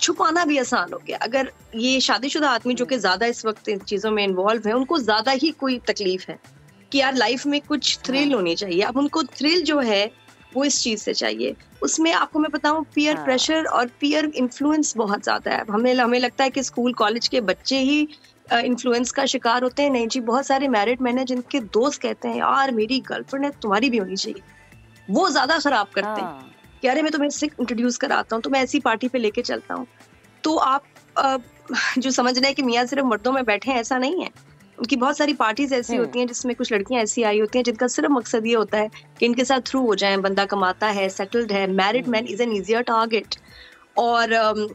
छुपाना भी आसान हो गया। अगर ये शादीशुदा आदमी जो कि ज्यादा इस वक्त इन चीजों में इन्वॉल्व है, उनको ज्यादा ही कोई तकलीफ है कि यार लाइफ में कुछ थ्रिल होनी चाहिए। अब उनको थ्रिल जो है वो इस चीज से चाहिए। उसमें आपको मैं बताऊं, पीयर प्रेशर और पीयर इन्फ्लुएंस बहुत ज्यादा है। हमें लगता है कि स्कूल कॉलेज के बच्चे ही इन्फ्लुएंस का शिकार होते हैं। नहीं जी, बहुत सारे मैरिड मैन हैं जिनके दोस्त कहते हैं यार मेरी गर्लफ्रेंड है, तुम्हारी भी होनी चाहिए। वो ज्यादा खराब करते हैं कि अरे मैं तुम्हें इससे इंट्रोड्यूस कराता हूँ, तो मैं ऐसी पार्टी पे लेके चलता हूँ। तो आप जो समझ रहे हैं कि मियाँ सिर्फ मर्दों में बैठे हैं, ऐसा नहीं है। उनकी बहुत सारी पार्टीज ऐसी होती हैं जिसमें कुछ लड़कियां ऐसी आई होती हैं जिनका सिर्फ मकसद ये होता है कि इनके साथ थ्रू हो जाएं। बंदा कमाता है, सेटल्ड है, married man is an easier target. और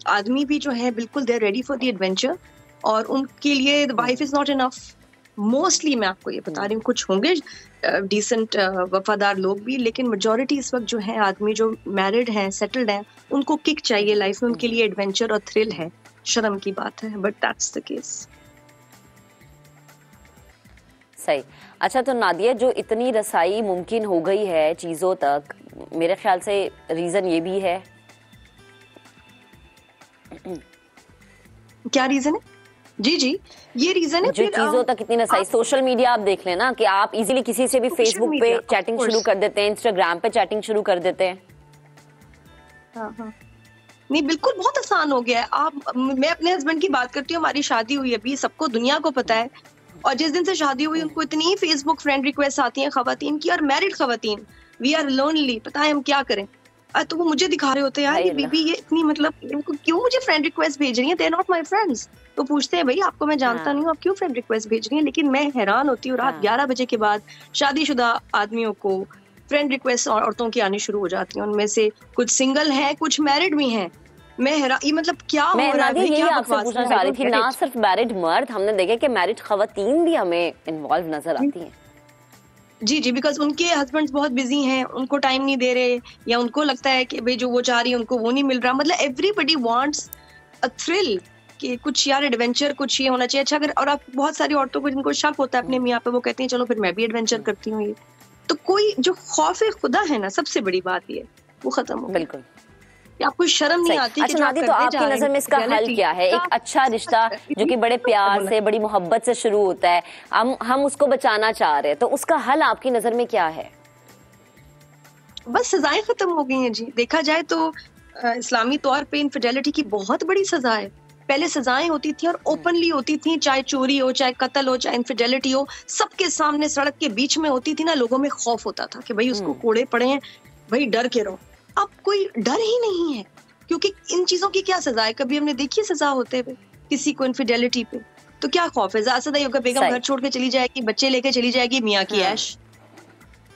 आदमी भी जो है बिल्कुल they are ready for the adventure, और उनके लिए wife is not enough. Mostly मैं आपको ये बता रही हूँ, कुछ होंगे डिसेंट वफादार लोग भी, लेकिन मेजॉरिटी इस वक्त जो है आदमी जो मैरिड हैं, सेटल्ड हैं, उनको किक चाहिए लाइफ में, उनके लिए एडवेंचर और थ्रिल है। शर्म की बात है, बट दैट्स द केस। सही। अच्छा, तो नादिया, जो इतनी रसाई मुमकिन हो गई है चीज़ों तक, मेरे ख्याल से रीज़न ये भी है। क्या रीज़न है? जी जी, ये रीज़न है जो चीज़ों तक इतनी रसाई। सोशल मीडिया आप देख लेना कि आप इजीली किसी से भी फेसबुक पे चैटिंग शुरू कर देते हैं, इंस्टाग्राम पे चैटिंग शुरू कर देते हैं। हाँ, नहीं बिल्कुल बहुत आसान हो गया है। मैं अपने हस्बैंड की बात करती हूँ, हमारी शादी हुई अभी, सबको दुनिया को पता है, और जिस दिन से शादी हुई उनको इतनी फेसबुक फ्रेंड रिक्वेस्ट आती हैं खवातीन की, और मैरिड खवातीन, वी आर लोनली, पता है हम क्या करें। तो वो मुझे दिखा रहे होते हैं यार ये बीबी ये इतनी, मतलब क्यों मुझे फ्रेंड रिक्वेस्ट भेज रही है, they are not my friends. तो पूछते हैं भाई आपको मैं जानता नहीं हूँ, आप क्यों फ्रेंड रिक्वेस्ट भेज रही हैं। लेकिन मैं हैरान होती हूँ, रात 11 बजे के बाद शादीशुदा आदमियों को फ्रेंड रिक्वेस्ट औरतों की आनी शुरू हो जाती हैं। उनमें से कुछ सिंगल हैं, कुछ मैरिड भी हैं। मैं ये मतलब क्या हो रहा है? यही आपसे पूछना चाह रही थी, ना सिर्फ मैरिड मर्द, हमने देखा कि मैरिड खवातीन भी हमें इन्वॉल्व नजर आती हैं। जी जी, बिकॉज उनके हस्बैंड्स बहुत बिजी हैं, उनको टाइम नहीं दे रहे, या उनको लगता है कि भाई जो वो चाह रही है उनको वो नहीं मिल रहा। मतलब एवरीबडी वांट्स अ थ्रिल कि कुछ यार एडवेंचर, कुछ ये होना चाहिए। अच्छा, अगर और आप बहुत सारी औरतों को जिनको शक होता है अपने मियाँ पे, वो कहती हैं चलो फिर मैं भी एडवेंचर करती हूँ। ये तो कोई जो खौफ खुदा है ना, सबसे बड़ी बात ये वो खत्म हो। बिल्कुल, आपको शर्म नहीं आती। अच्छा नादी, तो आपकी नजर में इसका हल क्या है? एक अच्छा रिश्ता जो कि बड़े प्यार से, बड़ी मोहब्बत से शुरू होता है, हम उसको बचाना चाह रहे हैं, तो उसका हल आपकी नजर में क्या है? बस सजाएं खत्म हो गई हैं जी। देखा जाए तो इस्लामी तौर पे इनफिडेलिटी की बहुत बड़ी सजा है। पहले सजाएं होती थी और ओपनली होती थी, चाहे चोरी हो, चाहे कत्ल हो, चाहे इनफिडेलिटी हो, सबके सामने सड़क के बीच में होती थी ना। लोगों में खौफ होता था कि भाई उसको कोड़े पड़े हैं, भाई डर के रहो। अब कोई डर ही नहीं है, क्योंकि इन चीजों की क्या सजा है? कभी हमने देखी सजा होते हुए किसी को इनफिडेलिटी पे? तो क्या खौफ है? ज्यादा होगा बेगम घर छोड़ के चली जाएगी, बच्चे लेके चली जाएगी, मियाँ की ऐश।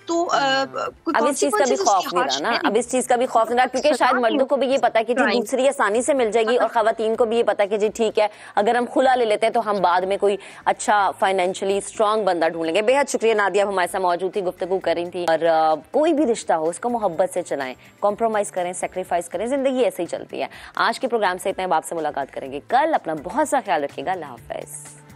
तो अब इस चीज का भी खौफ नहीं रहा ना, अब इस चीज का भी खौफ नहीं रहा, क्योंकि शायद मर्दों को भी ये पता है कि जी दूसरी आसानी से मिल जाएगी, और खवातीन को भी ये पता है कि जी ठीक है अगर हम खुला ले लेते हैं तो हम बाद में कोई अच्छा फाइनेंशियली स्ट्रांग बंदा ढूंढेंगे। बेहद शुक्रिया नादिया, हमारे साथ मौजूद थी, गुफ्तगू कर रही थी। और कोई भी रिश्ता हो उसको मोहब्बत से चलाएं, कॉम्प्रोमाइज करें, सेक्रीफाइस करें, जिंदगी ऐसे ही चलती है। आज के प्रोग्राम से इतना, आपसे मुलाकात करेंगे कल। अपना बहुत सा ख्याल रखिएगा। अल्लाह हाफिज।